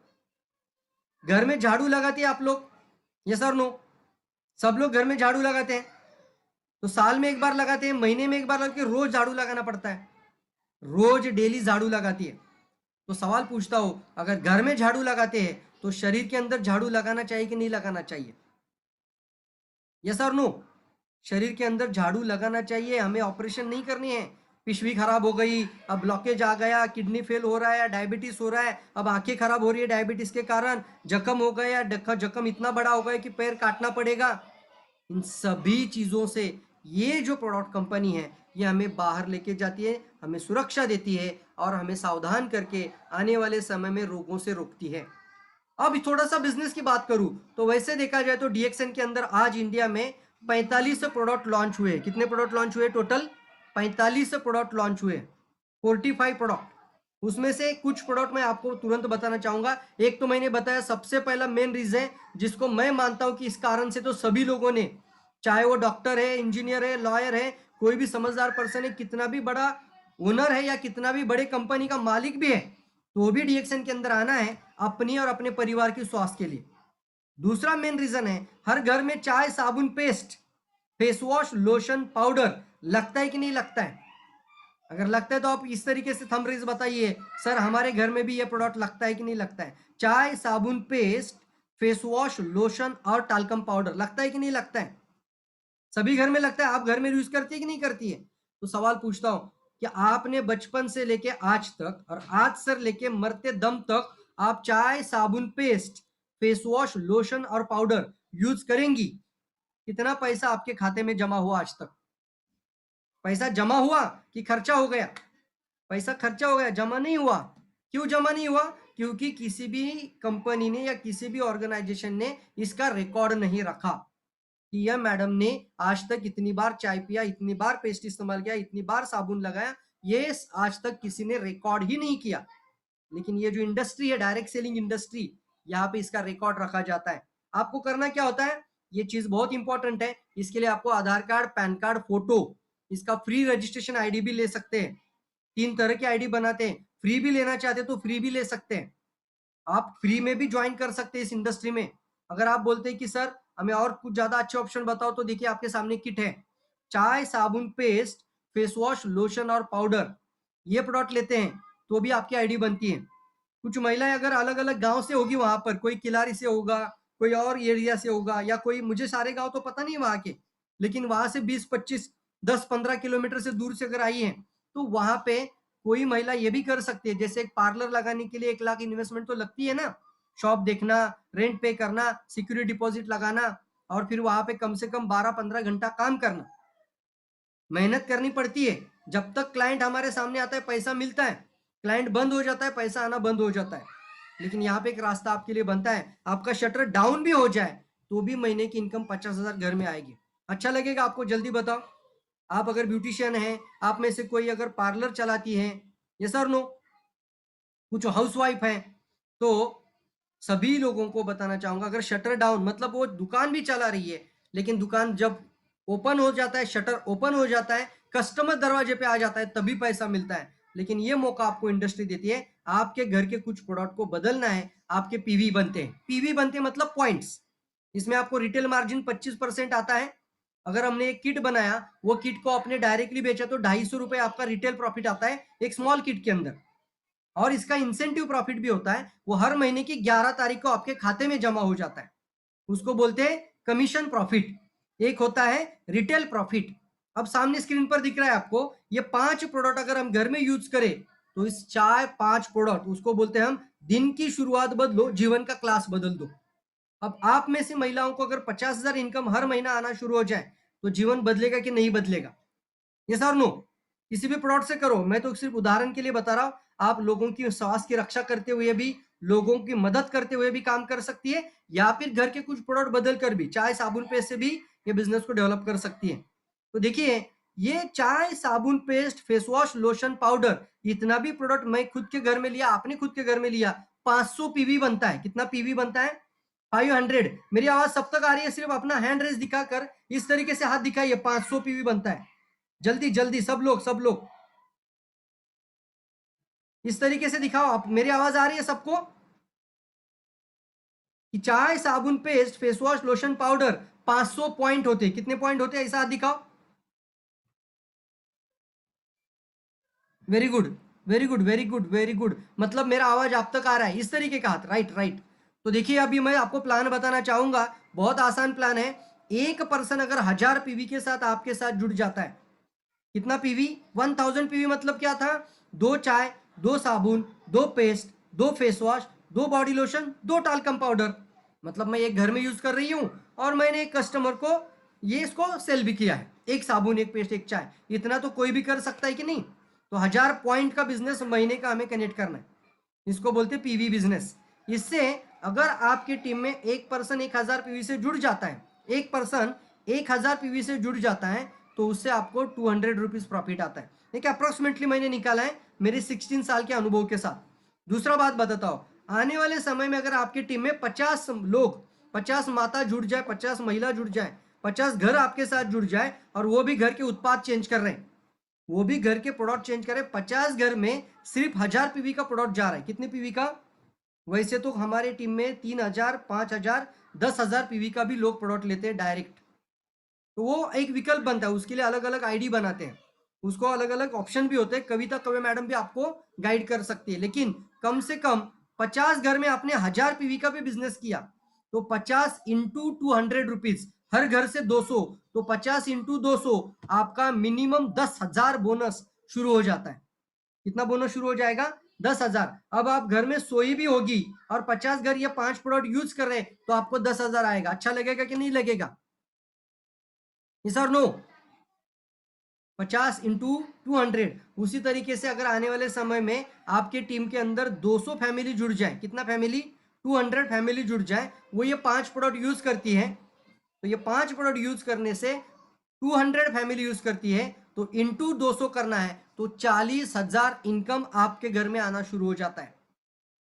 घर में झाड़ू लगाते हैं आप लोग? यस और नो? सब लोग घर में झाड़ू लगाते हैं, तो साल में एक बार लगाते हैं, महीने में एक बार लगाते हैं, रोज झाड़ू लगाना पड़ता है, रोज डेली झाड़ू लगाती है। तो सवाल पूछता हूं, अगर घर में झाड़ू लगाते हैं तो शरीर के अंदर झाड़ू लगाना चाहिए कि नहीं लगाना चाहिए? यस और नो? शरीर के अंदर झाड़ू लगाना चाहिए, हमें ऑपरेशन नहीं करनी है। पिशवी खराब हो गई, अब ब्लॉकेज आ गया, किडनी फेल हो रहा है या डायबिटीज हो रहा है, अब आंखें खराब हो रही है डायबिटीज के कारण, जख्म हो गया, जख्म इतना बड़ा हो गया कि पैर काटना पड़ेगा। इन सभी चीजों से ये जो प्रोडक्ट कंपनी है ये हमें बाहर लेके जाती है, हमें सुरक्षा देती है और हमें सावधान करके आने वाले समय में रोगों से रोकती है। अब थोड़ा सा बिजनेस की बात करूं तो वैसे देखा जाए तो डीएक्सएन के अंदर आज इंडिया में 45 प्रोडक्ट लॉन्च हुए। कितने प्रोडक्ट लॉन्च हुए टोटल? 45 प्रोडक्ट लॉन्च हुए, 45 प्रोडक्ट। उसमें से कुछ प्रोडक्ट मैं आपको तुरंत बताना चाहूंगा। एक तो मैंने बताया सबसे पहला मेन रीजन जिसको मैं मानता हूं कि इस कारण से तो सभी लोगों ने, चाहे वो डॉक्टर है, इंजीनियर है, लॉयर है, कोई भी समझदार पर्सन है, कितना भी बड़ा ओनर है या कितना भी बड़े कंपनी का मालिक भी है, तो भी डीएक्सएन के अंदर आना है अपनी और अपने परिवार की स्वास्थ्य के लिए। दूसरा मेन रीजन है हर घर में चाय, साबुन, paste, face wash, lotion, powder लगता है कि नहीं लगता है? अगर लगता है तो आप इस तरीके से थंब रेज बताइए, सर हमारे घर में भी ये प्रोडक्ट लगता है कि नहीं लगता है? चाय, साबुन, पेस्ट, फेस वॉश, लोशन और टाल्कम पाउडर लगता है कि नहीं लगता है? सभी घर में लगता है। आप घर में यूज करती है कि नहीं करती है? तो सवाल पूछता हूं कि आपने बचपन से लेके आज तक और आज से लेके मरते दम तक आप चाय, साबुन, पेस्ट, फेस वॉश, लोशन और पाउडर यूज करेंगी? कितना पैसा आपके खाते में जमा हुआ आज तक? पैसा जमा हुआ कि खर्चा हो गया? पैसा खर्चा हो गया, जमा नहीं हुआ। क्यों जमा नहीं हुआ? क्योंकि किसी भी कंपनी ने या किसी भी ऑर्गेनाइजेशन ने इसका रिकॉर्ड नहीं रखा कि यह मैडम ने आज तक इतनी बार चाय पिया, इतनी बार पेस्ट इस्तेमाल किया, इतनी बार साबुन लगाया, ये आज तक किसी ने रिकॉर्ड ही नहीं किया। लेकिन ये जो इंडस्ट्री है, डायरेक्ट सेलिंग इंडस्ट्री, यहाँ पे इसका रिकॉर्ड रखा जाता है। आपको करना क्या होता है, ये चीज बहुत इंपॉर्टेंट है, इसके लिए आपको आधार कार्ड, पैन कार्ड, फोटो, इसका फ्री रजिस्ट्रेशन आईडी भी ले सकते हैं। 3 तरह की आईडी बनाते हैं, फ्री भी लेना चाहते तो फ्री भी ले सकते हैं। आप फ्री में भी ज्वाइन कर सकते हैं इस इंडस्ट्री में। अगर आप बोलते हैं कि सर हमें और कुछ ज्यादा अच्छे ऑप्शन बताओ, तो देखिए आपके सामने किट है, चाय, साबुन, पेस्ट, फेस वॉश, लोशन और पाउडर, ये प्रोडक्ट लेते हैं तो भी आपकी आईडी बनती है। कुछ महिलाएं अगर अलग अलग गांव से होगी, वहां पर कोई किलारी से होगा, कोई और एरिया से होगा, या कोई, मुझे सारे गांव तो पता नहीं वहां के, लेकिन वहां से 20-25, 10-15 किलोमीटर से दूर से अगर आई है, तो वहां पे कोई महिला ये भी कर सकती है, जैसे एक पार्लर लगाने के लिए 1 लाख इन्वेस्टमेंट तो लगती है ना, शॉप देखना, रेंट पे करना, सिक्योरिटी डिपॉजिट लगाना, और फिर वहां पे कम से कम 12-15 घंटा काम करना, मेहनत करनी पड़ती है। जब तक क्लाइंट हमारे सामने आता है पैसा मिलता है, क्लाइंट बंद हो जाता है पैसा आना बंद हो जाता है। लेकिन यहाँ पे एक रास्ता आपके लिए बनता है, आपका शटर डाउन भी हो जाए तो भी महीने की इनकम 50,000 घर में आएगी। अच्छा लगेगा आपको? जल्दी बताओ। आप अगर ब्यूटिशियन हैं, आप में से कोई अगर पार्लर चलाती है, ये सर नो, कुछ हाउसवाइफ है, तो सभी लोगों को बताना चाहूंगा, अगर शटर डाउन मतलब वो दुकान भी चला रही है, लेकिन दुकान जब ओपन हो जाता है, शटर ओपन हो जाता है, कस्टमर दरवाजे पे आ जाता है, तभी पैसा मिलता है। लेकिन ये मौका आपको इंडस्ट्री देती है, आपके घर के कुछ प्रोडक्ट को बदलना है, आपके पीवी बनते हैं। पीवी बनते मतलब पॉइंट्स, इसमें आपको रिटेल मार्जिन 25% आता है। अगर हमने एक किट बनाया, वो किट को आपने डायरेक्टली बेचा तो 250 रुपए आपका रिटेल प्रॉफिट आता है एक स्मॉल किट के अंदर। और इसका इंसेंटिव प्रॉफिट भी होता है, वो हर महीने की 11 तारीख को आपके खाते में जमा हो जाता है, उसको बोलते हैं कमीशन प्रॉफिट। एक होता है रिटेल प्रॉफिट। अब सामने स्क्रीन पर दिख रहा है आपको, ये 5 प्रोडक्ट अगर हम घर में यूज करें तो इस 4-5 प्रोडक्ट, उसको बोलते हैं हम दिन की शुरुआत बदलो, जीवन का क्लास बदल दो। अब आप में से महिलाओं को अगर 50,000 इनकम हर महीना आना शुरू हो जाए तो जीवन बदलेगा कि नहीं बदलेगा? ये सर नो? किसी भी प्रोडक्ट से करो, मैं तो सिर्फ उदाहरण के लिए बता रहा हूं, आप लोगों की स्वास्थ्य की रक्षा करते हुए भी लोगों की मदद करते हुए भी काम कर सकती है, या फिर घर के कुछ प्रोडक्ट बदल कर भी, चाय साबुन पेस्ट से भी ये बिजनेस को डेवलप कर सकती है। तो देखिए, ये चाय साबुन paste, face wash, lotion, powder, इतना भी प्रोडक्ट मैं खुद के घर में लिया, आपने खुद के घर में लिया, 500 पीवी बनता है। कितना पीवी बनता है? 500। मेरी आवाज सब तक आ रही है? सिर्फ अपना हैंड रेस दिखाकर इस तरीके से हाथ दिखाइए, 500 पीवी बनता है। जल्दी जल्दी सब लोग, सब लोग इस तरीके से दिखाओ। आप, मेरी आवाज आ रही है सबको? कि चाय साबुन paste face wash lotion powder 500 point होते, कितने पॉइंट होते, ऐसा हाथ दिखाओ। Very good, very good, very good, very good. मतलब मेरा आवाज आप तक आ रहा है, इस तरीके का हाथ, राइट राइट। तो देखिए, अभी मैं आपको प्लान बताना चाहूंगा, बहुत आसान प्लान है। एक पर्सन अगर 1000 पीवी के साथ आपके साथ जुड़ जाता है, कितना पीवी? 1000 पीवी। मतलब क्या था? 2 चाय, 2 साबुन, 2 paste, 2 face wash, 2 body lotion, 2 talcum powder. मतलब मैं एक घर में यूज कर रही हूं और मैंने एक कस्टमर को ये इसको सेल भी किया है। एक साबुन, एक पेस्ट, एक चाय, इतना तो कोई भी कर सकता है कि नहीं? तो 1000 पॉइंट का बिजनेस महीने का हमें कनेक्ट करना है, इसको बोलते हैं पीवी बिजनेस। इससे अगर आपकी टीम में एक पर्सन 1000 पीवी से जुड़ जाता है, एक पर्सन 1000 पीवी से जुड़ जाता है, तो उससे आपको 200 रुपीज प्रॉफिट आता है। देखिए, अप्रोक्सीमेटली मैंने निकाला है मेरे 16 साल के अनुभव के साथ। दूसरा बात बताता हूँ, आने वाले समय में अगर आपकी टीम में 50 लोग, 50 माता जुड़ जाए, 50 महिला जुड़ जाए, 50 घर आपके साथ जुड़ जाए, और वो भी घर के उत्पाद चेंज कर रहे हैं, वो भी घर के प्रोडक्ट चेंज करे, 50 घर में सिर्फ 1000 पीवी का प्रोडक्ट जा रहा है। कितने पीवी का? वैसे तो हमारे टीम में 3000, 5000, 10,000 पीवी का भी लोग प्रोडक्ट लेते हैं डायरेक्ट। तो वो एक विकल्प बनता है, उसके लिए अलग अलग आईडी बनाते हैं, उसको अलग अलग ऑप्शन भी होते हैं। कविता कवे मैडम भी आपको गाइड कर सकती है। लेकिन कम से कम 50 घर में आपने 1000 पीवी का भी बिजनेस किया, तो 50 इंटू 200 रुपीज, हर घर से 200, तो 50 इंटू 200, आपका मिनिमम 10,000 बोनस शुरू हो जाता है। कितना बोनस शुरू हो जाएगा? 10,000। अब आप घर में सोई भी होगी और 50 घर ये 5 प्रोडक्ट यूज कर रहे हैं, तो आपको 10,000 आएगा। अच्छा लगेगा कि नहीं लगेगा? यस और नो? 50 इंटू 200। उसी तरीके से अगर आने वाले समय में आपके टीम के अंदर 200 फैमिली जुड़ जाए, कितना फैमिली? 200 फैमिली जुड़ जाए, वो ये 5 प्रोडक्ट यूज करती है, तो ये 5 प्रोडक्ट यूज करने से 200 फैमिली यूज करती है, तो इंटू 200 करना है, तो 40,000 इनकम आपके घर में आना शुरू हो जाता है।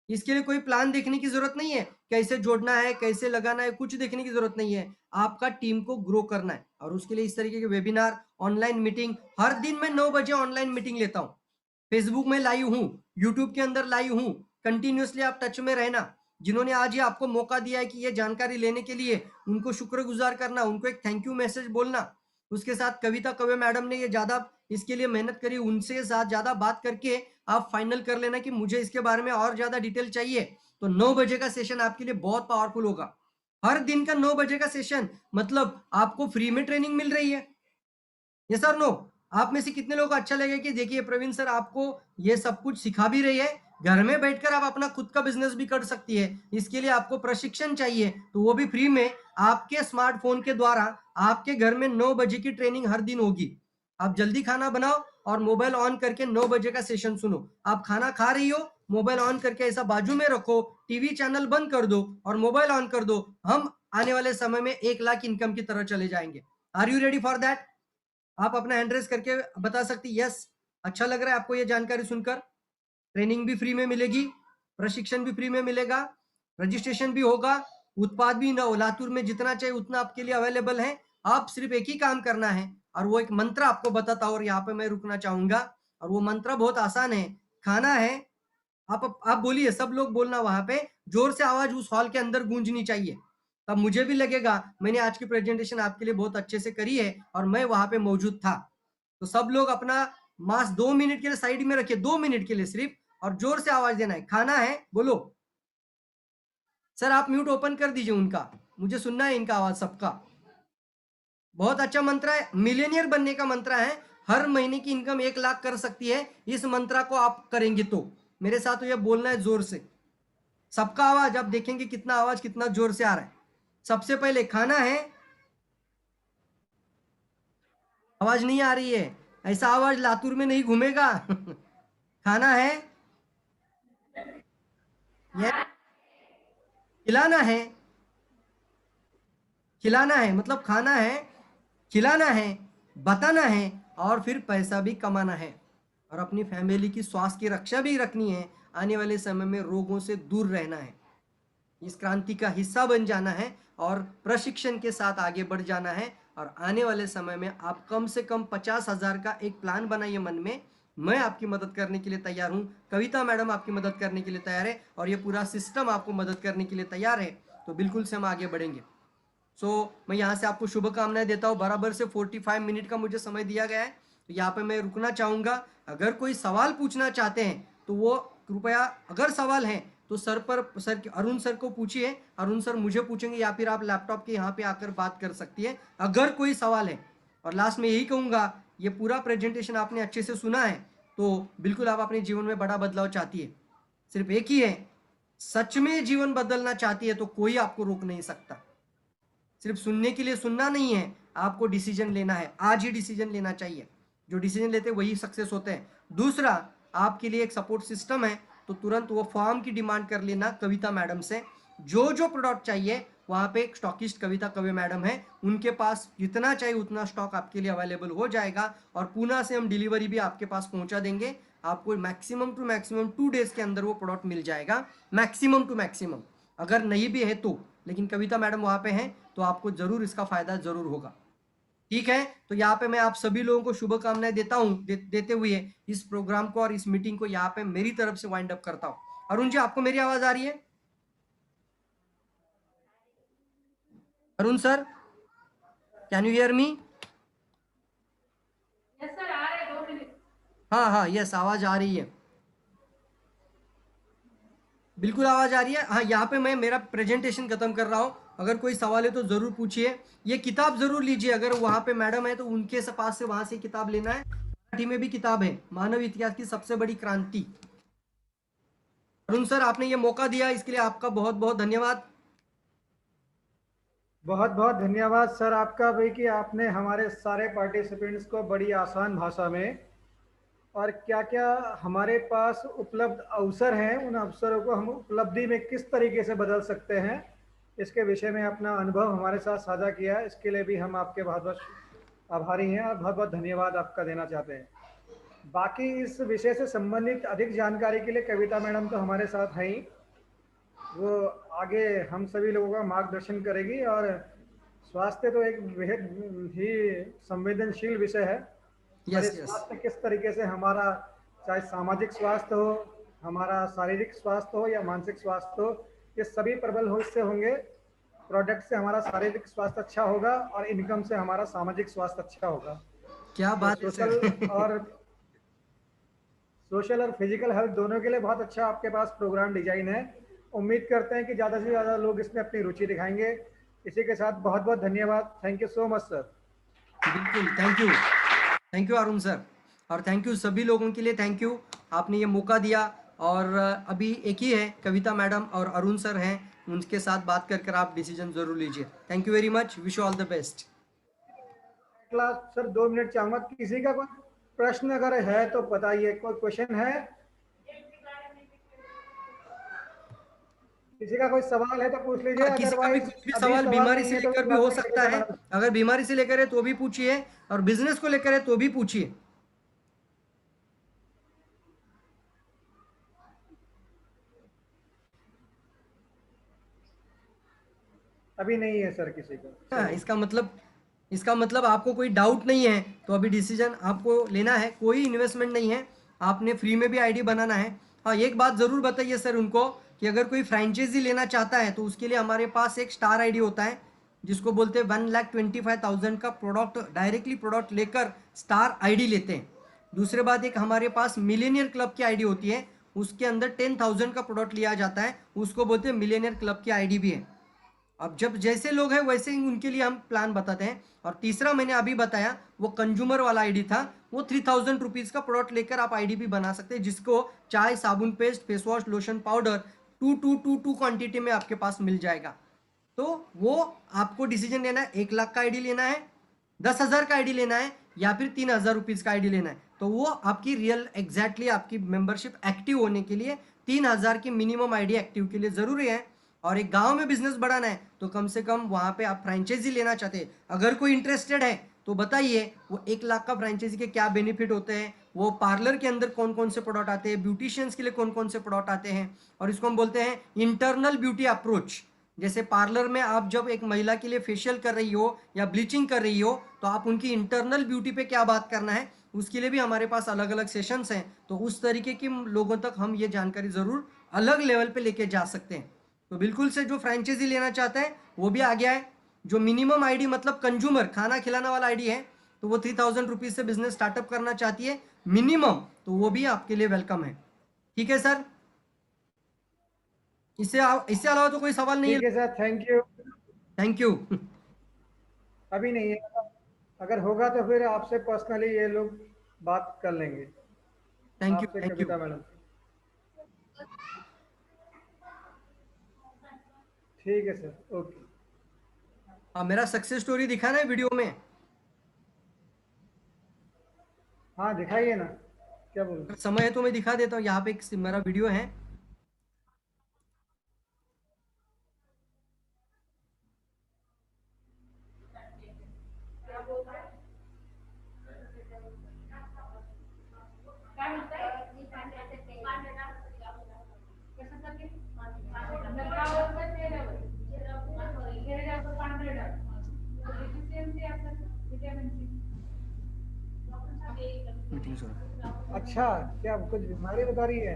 इसके लिए कोई प्लान देखने की जरूरत नहीं है, कैसे जोड़ना है, कैसे लगाना है, कुछ देखने की जरूरत नहीं है। आपका टीम को ग्रो करना है, और उसके लिए इस तरीके के वेबिनार, ऑनलाइन मीटिंग, हर दिन मैं 9 बजे ऑनलाइन मीटिंग लेता हूँ। फेसबुक में लाइव हूँ, यूट्यूब के अंदर लाइव हूँ। कंटिन्यूसली आप टच में रहना। जिन्होंने आज ये आपको मौका दिया है कि ये जानकारी लेने के लिए, उनको शुक्रगुजार करना, उनको एक थैंक यू मैसेज बोलना। उसके साथ कविता कवे मैडम ने ये ज्यादा इसके लिए मेहनत करी, उनसे साथ ज्यादा बात करके आप फाइनल कर लेना कि मुझे इसके बारे में और ज्यादा डिटेल चाहिए। तो 9 बजे का सेशन आपके लिए बहुत पावरफुल होगा। हर दिन का 9 बजे का सेशन, मतलब आपको फ्री में ट्रेनिंग मिल रही है। यस और नो? आप में से कितने लोगों को अच्छा लगेगा कि देखिए प्रवीण सर आपको ये सब कुछ सिखा भी रही है, घर में बैठकर आप अपना खुद का बिजनेस भी कर सकती है। इसके लिए आपको प्रशिक्षण चाहिए, तो वो भी फ्री में आपके स्मार्टफोन के द्वारा आपके घर में 9 बजे की ट्रेनिंग हर दिन होगी। आप जल्दी खाना बनाओ और मोबाइल ऑन करके 9 बजे का सेशन सुनो। आप खाना खा रही हो, मोबाइल ऑन करके ऐसा बाजू में रखो, टीवी चैनल बंद कर दो और मोबाइल ऑन कर दो। हम आने वाले समय में 1 लाख इनकम की तरह चले जाएंगे। Are you ready for that? आप अपना हैंड रेस करके बता सकती, यस, अच्छा लग रहा है आपको ये जानकारी सुनकर। ट्रेनिंग भी फ्री में मिलेगी, प्रशिक्षण भी फ्री में मिलेगा, रजिस्ट्रेशन भी होगा, उत्पाद भी न लातूर में जितना चाहिए उतना आपके लिए अवेलेबल है। आप सिर्फ एक ही काम करना है, और वो एक मंत्र आपको बताता हूँ, और यहाँ पे मैं रुकना चाहूंगा। और वो मंत्र बहुत आसान है। खाना है, आप बोलिए, सब लोग बोलना, वहां पे जोर से आवाज उस हॉल के अंदर गूंजनी चाहिए। तब मुझे भी लगेगा मैंने आज की प्रेजेंटेशन आपके लिए बहुत अच्छे से करी है और मैं वहां पे मौजूद था। तो सब लोग अपना मास्क 2 मिनट के लिए साइड में रखिए, 2 मिनट के लिए सिर्फ, और जोर से आवाज देना है। खाना है, बोलो। सर आप म्यूट ओपन कर दीजिए उनका, मुझे सुनना है इनका आवाज सबका। बहुत अच्छा मंत्र है, मिलेनियर बनने का मंत्र है। हर महीने की इनकम 1 लाख कर सकती है इस मंत्र को आप करेंगे तो। मेरे साथ तो ये बोलना है जोर से, सबका आवाज आप देखेंगे कितना आवाज कितना जोर से आ रहा है। सबसे पहले खाना है, आवाज नहीं आ रही है, ऐसा आवाज लातूर में नहीं घूमेगा। खाना है, ये खिलाना है, खिलाना है मतलब खाना है, खिलाना है, बताना है और फिर पैसा भी कमाना है और अपनी फैमिली की स्वास्थ्य की रक्षा भी रखनी है। आने वाले समय में रोगों से दूर रहना है, इस क्रांति का हिस्सा बन जाना है और प्रशिक्षण के साथ आगे बढ़ जाना है। और आने वाले समय में आप कम से कम 50,000 का एक प्लान बनाइए मन में। मैं आपकी मदद करने के लिए तैयार हूँ, कविता मैडम आपकी मदद करने के लिए तैयार है और ये पूरा सिस्टम आपको मदद करने के लिए तैयार है। तो बिल्कुल से हम आगे बढ़ेंगे। मैं यहाँ से आपको शुभकामनाएं देता हूँ। बराबर से 45 मिनट का मुझे समय दिया गया है, तो यहाँ पे मैं रुकना चाहूँगा। अगर कोई सवाल पूछना चाहते हैं तो वो कृपया, अगर सवाल है तो सर अरुण सर को पूछिए, अरुण सर मुझे पूछेंगे या फिर आप लैपटॉप के यहाँ पे आकर बात कर सकती है अगर कोई सवाल है। और लास्ट में यही कहूँगा, ये पूरा प्रेजेंटेशन आपने अच्छे से सुना है तो बिल्कुल आप अपने जीवन में बड़ा बदलाव चाहती है, सिर्फ एक ही है, सच में जीवन बदलना चाहती है तो कोई आपको रोक नहीं सकता। सिर्फ सुनने के लिए सुनना नहीं है, आपको डिसीजन लेना है, आज ही डिसीजन लेना चाहिए। जो डिसीजन लेते हैं वही सक्सेस होते हैं। दूसरा, आपके लिए एक सपोर्ट सिस्टम है, तो तुरंत वो फॉर्म की डिमांड कर लेना कविता मैडम से। जो जो प्रोडक्ट चाहिए वहाँ पे एक स्टॉकिस्ट कविता कवे मैडम है, उनके पास जितना चाहिए उतना स्टॉक आपके लिए अवेलेबल हो जाएगा और पुणे से हम डिलीवरी भी आपके पास पहुंचा देंगे। आपको मैक्सिमम टू मैक्सिमम 2 डेज के अंदर वो प्रोडक्ट मिल जाएगा, मैक्सिमम टू मैक्सिमम। अगर नहीं भी है तो, लेकिन कविता मैडम वहाँ पे हैं तो आपको जरूर इसका फायदा जरूर होगा। ठीक है, तो यहाँ पे मैं आप सभी लोगों को शुभकामनाएं देता हूँ, देते हुए इस प्रोग्राम को और इस मीटिंग को यहाँ पे मेरी तरफ से वाइंड अप करता हूँ। अरुण जी, आपको मेरी आवाज आ रही है? Arun sir, can you hear me? Yes sir, आ रहे 2 मिनट। हाँ हाँ, यस, आवाज आ रही है, बिल्कुल आवाज आ रही है। हाँ, यहाँ पे मैं मेरा प्रेजेंटेशन खत्म कर रहा हूँ। अगर कोई सवाल है तो जरूर पूछिए। ये किताब जरूर लीजिए, अगर वहाँ पे मैडम है तो उनके पास से वहां से किताब लेना है। मराठी में भी किताब है, मानव इतिहास की सबसे बड़ी क्रांति। अरुण सर, आपने ये मौका दिया, इसके लिए आपका बहुत बहुत धन्यवाद। बहुत बहुत धन्यवाद सर आपका भी कि आपने हमारे सारे पार्टिसिपेंट्स को बड़ी आसान भाषा में और क्या क्या हमारे पास उपलब्ध अवसर हैं, उन अवसरों को हम उपलब्धि में किस तरीके से बदल सकते हैं, इसके विषय में अपना अनुभव हमारे साथ साझा किया है। इसके लिए भी हम आपके बहुत बहुत आभारी हैं और बहुत बहुत धन्यवाद आपका देना चाहते हैं। बाकी इस विषय से संबंधित अधिक जानकारी के लिए कविता मैडम तो हमारे साथ हैं ही, वो आगे हम सभी लोगों का मार्गदर्शन करेगी। और स्वास्थ्य तो एक बेहद ही संवेदनशील विषय है। हमारे यस यस, स्वास्थ्य किस तरीके से हमारा, चाहे सामाजिक स्वास्थ्य हो, हमारा शारीरिक स्वास्थ्य हो या मानसिक स्वास्थ्य हो, ये सभी प्रबल हो इससे होंगे। प्रोडक्ट से हमारा शारीरिक स्वास्थ्य अच्छा होगा और इनकम से हमारा सामाजिक स्वास्थ्य अच्छा होगा। क्या तो बात है सर। सोशल और फिजिकल हेल्थ दोनों के लिए बहुत अच्छा आपके पास प्रोग्राम डिजाइन है। उम्मीद करते हैं कि ज़्यादा से ज़्यादा लोग इसमें अपनी रुचि दिखाएंगे। इसी के साथ बहुत बहुत धन्यवाद। Thank you so much sir. बिल्कुल, थैंक यू अरुण सर, और थैंक यू सभी लोगों के लिए, थैंक यू, आपने ये मौका दिया। और अभी एक ही है, कविता मैडम और अरुण सर हैं, उनके साथ बात कर कर आप डिसीजन जरूर लीजिए। Thank you very much, wish you all the best. Class sir 2 minute चाहूंगा, किसी का कोई प्रश्न अगर है तो बताइए। कोई क्वेश्चन है, किसी का कोई सवाल है तो पूछ लीजिए, किसी का भी अदरवाइज कुछ भी अभी सवाल सवाल बीमारी नहीं से है तो लेकर भी बाद हो में सकता कविता है, मैडम। अगर बीमारी से लेकर है तो भी पूछिए और बिजनेस को लेकर है तो भी पूछिए। अभी नहीं है सर किसी को, हाँ, चलिए। इसका मतलब आपको कोई डाउट नहीं है तो अभी डिसीजन आपको लेना है, कोई इन्वेस्टमेंट नहीं है, आपने फ्री में भी आईडी बनाना है। हाँ, एक बात ज़रूर बताइए सर उनको कि अगर कोई फ्रेंचाइजी लेना चाहता है तो उसके लिए हमारे पास एक स्टार आईडी होता है, जिसको बोलते हैं 1,25,000 का प्रोडक्ट, डायरेक्टली प्रोडक्ट लेकर स्टार आईडी लेते हैं। दूसरे बात, एक हमारे पास मिलेनियर क्लब की आईडी होती है, उसके अंदर 10,000 का प्रोडक्ट लिया जाता है, उसको बोलते हैं मिलेनियर क्लब की आईडी भी है। अब जब जैसे लोग हैं वैसे ही उनके लिए हम प्लान बताते हैं। और तीसरा मैंने अभी बताया वो कंज्यूमर वाला आईडी था, वो 3,000 रुपीज़ का प्रोडक्ट लेकर आप आईडी भी बना सकते हैं, जिसको चाय, साबुन, paste, face wash, lotion, powder two quantity में आपके पास मिल जाएगा। तो वो आपको डिसीजन लेना है, 1 लाख का आईडी लेना है, 10,000 का आईडी लेना है या फिर 3,000 रुपीज़ का आईडी लेना है। तो वो आपकी रियल एग्जैक्टली आपकी मेंबरशिप एक्टिव होने के लिए 3000 की मिनिमम आईडी एक्टिव के लिए ज़रूरी है। और एक गांव में बिजनेस बढ़ाना है तो कम से कम वहाँ पे आप फ्रेंचाइजी लेना चाहते हैं, अगर कोई इंटरेस्टेड है तो बताइए वो 1 लाख का फ्रेंचाइजी के क्या बेनिफिट होते हैं, वो पार्लर के अंदर कौन कौन से प्रोडक्ट आते हैं, ब्यूटिशियंस के लिए कौन कौन से प्रोडक्ट आते हैं, और इसको हम बोलते हैं इंटरनल ब्यूटी अप्रोच। जैसे पार्लर में आप जब एक महिला के लिए फेशियल कर रही हो या ब्लीचिंग कर रही हो तो आप उनकी इंटरनल ब्यूटी पे क्या बात करना है, उसके लिए भी हमारे पास अलग अलग सेशंस हैं। तो उस तरीके के लोगों तक हम ये जानकारी ज़रूर अलग लेवल पे लेके जा सकते हैं। तो बिल्कुल से जो फ्रेंचाइजी लेना चाहते हैं वो भी आ गया है। जो मिनिमम आईडी मतलब कंज्यूमर खाना खिलाने वाला आईडी है तो वो 3000 रुपीज़ से बिजनेस स्टार्टअप करना चाहती है मिनिमम, तो वो भी आपके लिए वेलकम है। ठीक है सर, इससे अलावा तो कोई सवाल नहीं है? ठीक है sir, thank you. Thank you. अभी नहीं है, अगर होगा तो फिर आपसे पर्सनली ये लोग बात कर लेंगे, थैंक यू आपसे थैंक यू। Kavita madam. ठीक है सर, ओके। हाँ, मेरा सक्सेस स्टोरी दिखा ना है वीडियो में? हाँ दिखाइए ना, क्या बोल अगर समय है तो मैं दिखा देता हूँ, यहाँ पे एक मेरा वीडियो है। काय म्हणताय? कशासाठी? नकावर का चेहऱ्यावर? चेहऱ्यावर पांढरे डाग. त्याची सेम ते असतात विटॅमिन मीटिंग सुरू। अच्छा, क्या कुछ बीमारी बता रही है?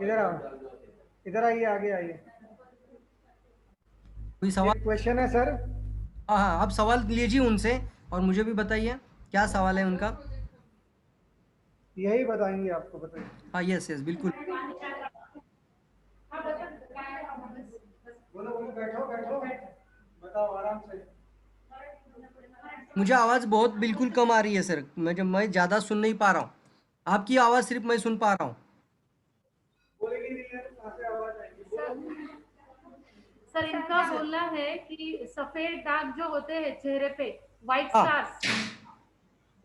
इधर आओ, इधर आइए, आगे आइए। कोई सवाल? एक क्वेश्चन है सर। हाँ हाँ, आप सवाल लीजिए उनसे और मुझे भी बताइए क्या सवाल है उनका। यही बताएंगे आपको, बताइए। हाँ यस यस बिल्कुल। बोलो बोलो, बैठो बैठो, बताओ आराम से। मुझे आवाज़ बहुत बिल्कुल कम आ रही है सर, मैं ज़्यादा सुन नहीं पा रहा हूँ, आपकी आवाज़ सिर्फ मैं सुन पा रहा हूँ। बोलेगी नहीं है तो कहाँ से आवाज आएगी? बोलो। सर इनका बोलना है कि सफेद दाग जो होते हैं चेहरे पे, व्हाइट हाँ। स्टार्स,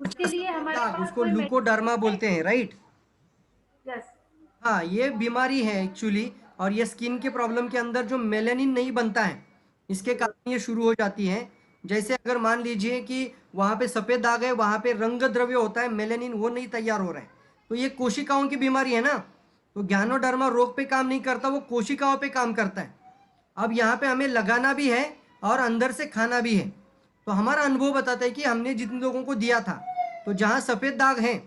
उसके लिए हमारे दाग, पास उसको कोई लुकोडर्मा बोलते हैं, राइट? यस हाँ, ये बीमारी है एक्चुअली, और ये स्किन के प्रॉब्लम के अंदर जो मेलेनिन नहीं बनता है इसके कारण ये शुरू हो जाती है। जैसे अगर मान लीजिए कि वहाँ पे सफ़ेद दाग है, वहाँ पे रंग द्रव्य होता है, मेलेनिन वो नहीं तैयार हो रहा है, तो ये कोशिकाओं की बीमारी है ना। तो ज्ञानोडर्मा रोग पे काम नहीं करता, वो कोशिकाओं पे काम करता है। अब यहाँ पे हमें लगाना भी है और अंदर से खाना भी है। तो हमारा अनुभव बताता है कि हमने जितने लोगों को दिया था, तो जहाँ सफ़ेद दाग है,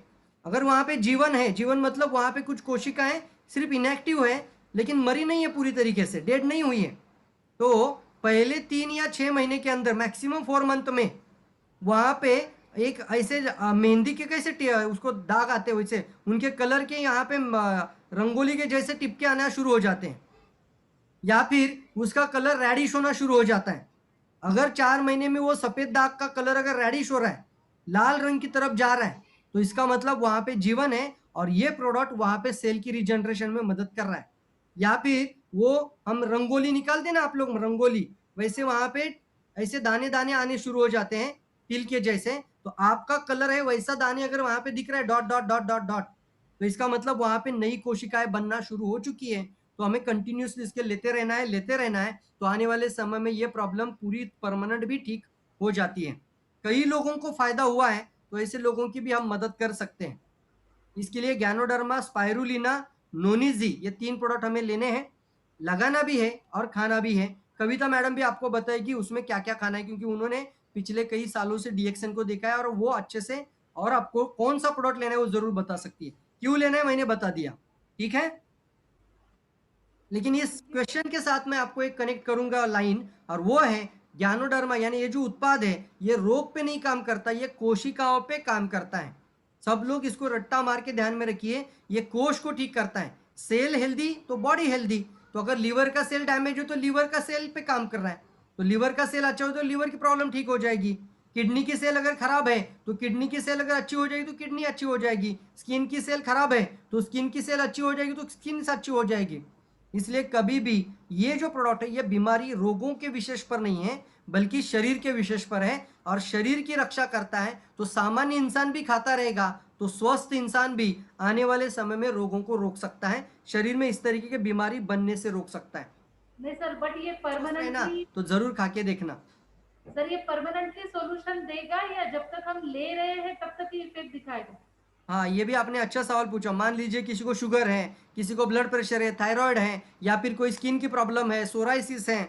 अगर वहाँ पे जीवन है, जीवन मतलब वहाँ पे कुछ कोशिकाएं सिर्फ इनएक्टिव है लेकिन मरी नहीं है, पूरी तरीके से डेड नहीं हुई है, तो पहले 3 या 6 महीने के अंदर मैक्सिमम 4 मंथ में वहाँ पे एक ऐसे मेहंदी के कैसे उसको दाग आते हैं वैसे उनके कलर के यहाँ पे रंगोली के जैसे टिपके आना शुरू हो जाते हैं, या फिर उसका कलर रेडिश होना शुरू हो जाता है। अगर 4 महीने में वो सफ़ेद दाग का कलर अगर रेडिश हो रहा है, लाल रंग की तरफ जा रहा है, तो इसका मतलब वहाँ पे जीवन है और ये प्रोडक्ट वहाँ पे सेल की रिजनरेशन में मदद कर रहा है। या फिर वो हम रंगोली निकालते ना आप लोग रंगोली, वैसे वहाँ पे ऐसे दाने दाने आने शुरू हो जाते हैं तिल के जैसे, तो आपका कलर है वैसा दाने अगर वहाँ पे दिख रहा है dot dot dot dot dot, तो इसका मतलब वहाँ पे नई कोशिकाएं बनना शुरू हो चुकी है। तो हमें कंटिन्यूसली इसके लेते रहना है, तो आने वाले समय में ये प्रॉब्लम पूरी परमानेंट भी ठीक हो जाती है। कई लोगों को फायदा हुआ है, तो ऐसे लोगों की भी हम मदद कर सकते हैं। इसके लिए ज्ञानोडर्मा, स्पाइरुलिना, नोनिजी, ये 3 प्रोडक्ट हमें लेने हैं, लगाना भी है और खाना भी है। कविता मैडम भी आपको बताएगी उसमें क्या क्या खाना है, क्योंकि उन्होंने पिछले कई सालों से डीएक्सन को देखा है और वो अच्छे से, और आपको कौन सा प्रोडक्ट लेना है वो जरूर बता सकती है। क्यों लेना है मैंने बता दिया, ठीक है। लेकिन इस क्वेश्चन के साथ मैं आपको एक कनेक्ट करूंगा लाइन, और वो है ज्ञानोडर्मा, यानी ये जो उत्पाद है ये रोग पे नहीं काम करता, ये कोशिकाओं पे काम करता है। सब लोग इसको रट्टा मार के ध्यान में रखिए, ये कोश को ठीक करता है। सेल हेल्दी तो बॉडी हेल्दी, तो अगर लीवर का सेल डैमेज हो तो लीवर का सेल पे काम कर रहा है, तो लीवर का सेल अच्छा हो तो लीवर की प्रॉब्लम ठीक हो जाएगी। किडनी की सेल अगर खराब है तो किडनी की सेल अगर अच्छी हो जाएगी तो किडनी अच्छी हो जाएगी। स्किन की सेल खराब है तो स्किन की सेल अच्छी हो जाएगी तो स्किन अच्छी हो जाएगी। इसलिए कभी भी ये जो प्रोडक्ट है ये बीमारी रोगों के विशेष पर नहीं है बल्कि शरीर के विशेष पर है। और शरीर की रक्षा करता है तो सामान्य इंसान भी खाता रहेगा, तो स्वस्थ इंसान भी आने वाले समय में रोगों को रोक सकता है, शरीर में इस तरीके की बीमारी बनने से रोक सकता है। नहीं सर, बट ये स्वस्थ रहना परमानेंटली, तो जरूर खा के देखना। सर ये परमानेंटली सॉल्यूशन देगा या जब तक हम ले रहे हैं तब तक ये इफेक्ट दिखाएगा? हाँ, ये भी आपने अच्छा सवाल पूछा। मान लीजिए किसी को शुगर है, किसी को ब्लड प्रेशर है, थायराइड है, या फिर कोई स्किन की प्रॉब्लम है, सोराइसिस है,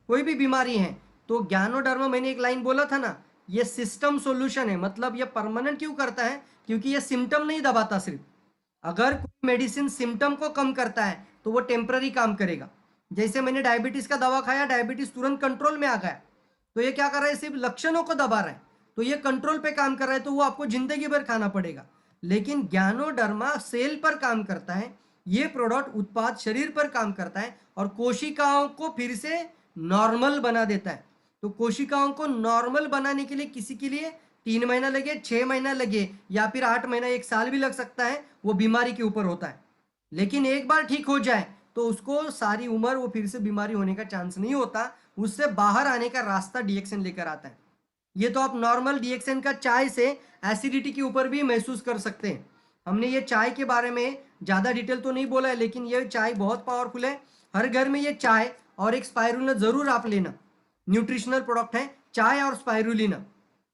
कोई भी बीमारी है, तो ज्ञानोडर्मा, मैंने एक लाइन बोला था ना, ये सिस्टम सॉल्यूशन है। मतलब ये परमानेंट क्यों करता है? क्योंकि ये सिम्टम नहीं दबाता सिर्फ। अगर कोई मेडिसिन सिम्टम को कम करता है तो वो टेम्पररी काम करेगा। जैसे मैंने डायबिटीज का दवा खाया, डायबिटीज तुरंत कंट्रोल में आ गया, तो ये क्या कर रहा है? सिर्फ लक्षणों को दबा रहा है, तो ये कंट्रोल पे काम कर रहा है, तो वो आपको जिंदगी भर खाना पड़ेगा। लेकिन ज्ञानोडर्मा सेल पर काम करता है, ये प्रोडक्ट उत्पाद शरीर पर काम करता है और कोशिकाओं को फिर से नॉर्मल बना देता है। तो कोशिकाओं को नॉर्मल बनाने के लिए किसी के लिए 3 महीना लगे, 6 महीना लगे, या फिर 8 महीना, 1 साल भी लग सकता है, वो बीमारी के ऊपर होता है। लेकिन एक बार ठीक हो जाए तो उसको सारी उम्र वो फिर से बीमारी होने का चांस नहीं होता। उससे बाहर आने का रास्ता डीएक्सन लेकर आता है। ये तो आप नॉर्मल डीएक्सन का चाय से एसिडिटी के ऊपर भी महसूस कर सकते हैं। हमने ये चाय के बारे में ज़्यादा डिटेल तो नहीं बोला है, लेकिन ये चाय बहुत पावरफुल है। हर घर में ये चाय और एक स्पाइरुलिना ज़रूर आप लेना। न्यूट्रिशनल प्रोडक्ट है चाय और स्पाइरुलिना,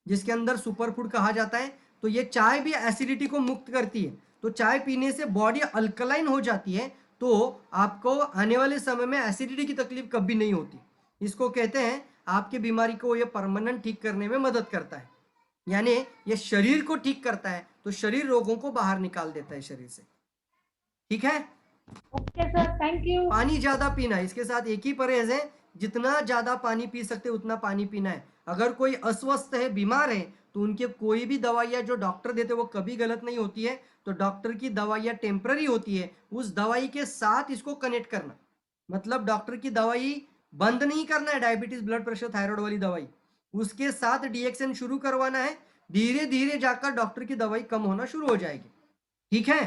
जिसके अंदर सुपर फूड कहा जाता है। तो ये चाय भी एसिडिटी को मुक्त करती है, तो चाय पीने से बॉडी अल्कलाइन हो जाती है, तो आपको आने वाले समय में एसिडिटी की तकलीफ कभी नहीं होती। इसको कहते हैं, आपकी बीमारी को ये परमानेंट ठीक करने में मदद करता है। यानी ये शरीर को ठीक करता है, तो शरीर रोगों को बाहर निकाल देता है शरीर से। ठीक है? Okay sir, thank you. पानी ज्यादा पीना, इसके साथ एक ही परहेज है, जितना ज्यादा पानी पी सकते उतना पानी पीना है। अगर कोई अस्वस्थ है, बीमार है, तो उनके कोई भी दवाइयाँ जो डॉक्टर देते हैं वो कभी गलत नहीं होती है। तो डॉक्टर की दवाइयाँ टेम्पररी होती है, उस दवाई के साथ इसको कनेक्ट करना। मतलब डॉक्टर की दवाई बंद नहीं करना है, डायबिटीज, ब्लड प्रेशर, थायराइड वाली दवाई, उसके साथ डीएक्सन शुरू करवाना है। धीरे धीरे जाकर डॉक्टर की दवाई कम होना शुरू हो जाएगी। ठीक है?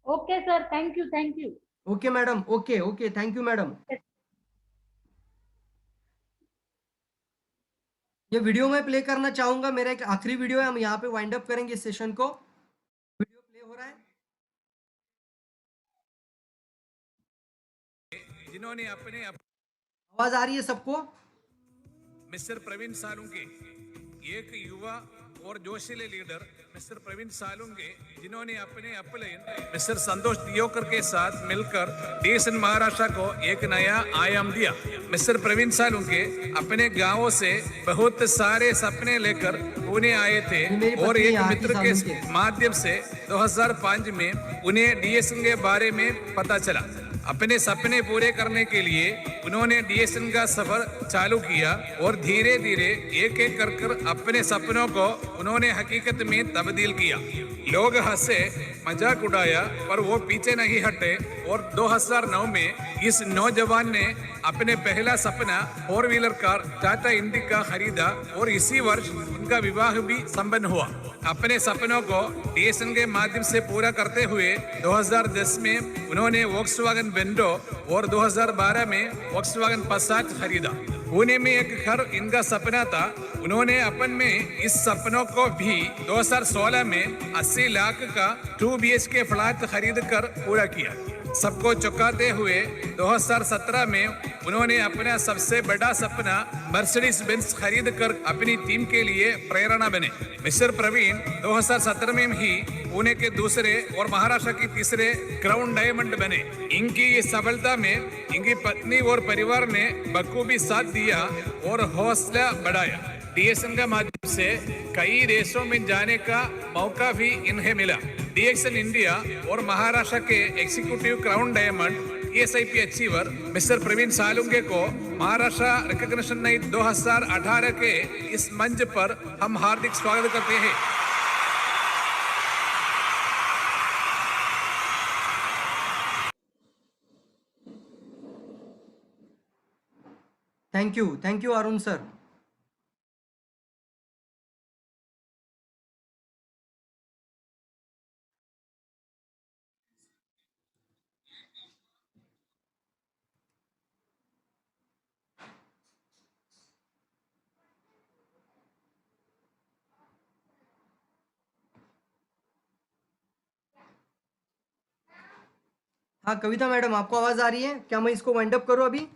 Okay sir, thank you, thank you. Okay madam, okay okay, thank you madam. ये वीडियो मैं प्ले करना चाहूंगा, मेरा एक आखिरी वीडियो है, हम यहाँ पे वाइंड अप करेंगे इस सेशन को। वीडियो प्ले हो रहा है? जिन्होंने अपने आवाज आ रही है सबको? मिस्टर प्रवीण सालुंके, एक युवा और जोशीले लीडर मिस्टर प्रवीण सालुंके, जिन्होंने अपने अपलाइन मिस्टर संतोष दियोकर के साथ मिलकर डीएसएन महाराष्ट्र को एक नया आयाम दिया। मिस्टर प्रवीण सालुंके अपने गांवों से बहुत सारे सपने लेकर पुणे आए थे और एक मित्र के माध्यम से 2005 में उन्हें डीएसएन के बारे में पता चला। अपने सपने पूरे करने के लिए उन्होंने डीएसएन का सफर चालू किया और धीरे धीरे एक एक कर अपने सपनों को उन्होंने हकीकत में तब्दील किया। लोग हंसे, मजाक उड़ाया, पर वो पीछे नहीं हटे और 2009 में इस नौजवान ने अपने पहला सपना 4 व्हीलर कार टाटा इंडिका खरीदा और इसी वर्ष उनका विवाह भी संपन्न हुआ। अपने सपनों को डीएसएन के माध्यम से पूरा करते हुए 2010 में उन्होंने वॉक्सवैगन बेंडो और 2012 में वॉक्सवैगन पसाट खरीदा। पुणे में एक घर इनका सपना था। उन्होंने अपन में इस सपनों को भी 2016 में 80 लाख का 2 BHK फ्लैट खरीद कर पूरा किया। सबको चौंकाते हुए 2017 में उन्होंने अपना सबसे बड़ा सपना मर्सिडीज बेंज खरीद कर अपनी टीम के लिए प्रेरणा बने। मिस्टर प्रवीण 2017 में ही पुणे के दूसरे और महाराष्ट्र की तीसरे क्राउन डायमंड बने। इनकी ये सफलता में इनकी पत्नी और परिवार ने बखूबी साथ दिया और हौसला बढ़ाया। डीएसएन का माध्यम से कई देशों में जाने का मौका भी इन्हें मिला। डीएसएन इंडिया और महाराष्ट्र के executive crown diamond ESIP achiever mister Praveen Salunke को महाराष्ट्र रिकॉग्निशन नाइट 2018 के इस मंच पर हम हार्दिक स्वागत करते हैं। Thank you Arun sir. हाँ कविता मैडम, आपको आवाज आ रही है क्या? मैं इसको वाइंड अप करूँ अभी?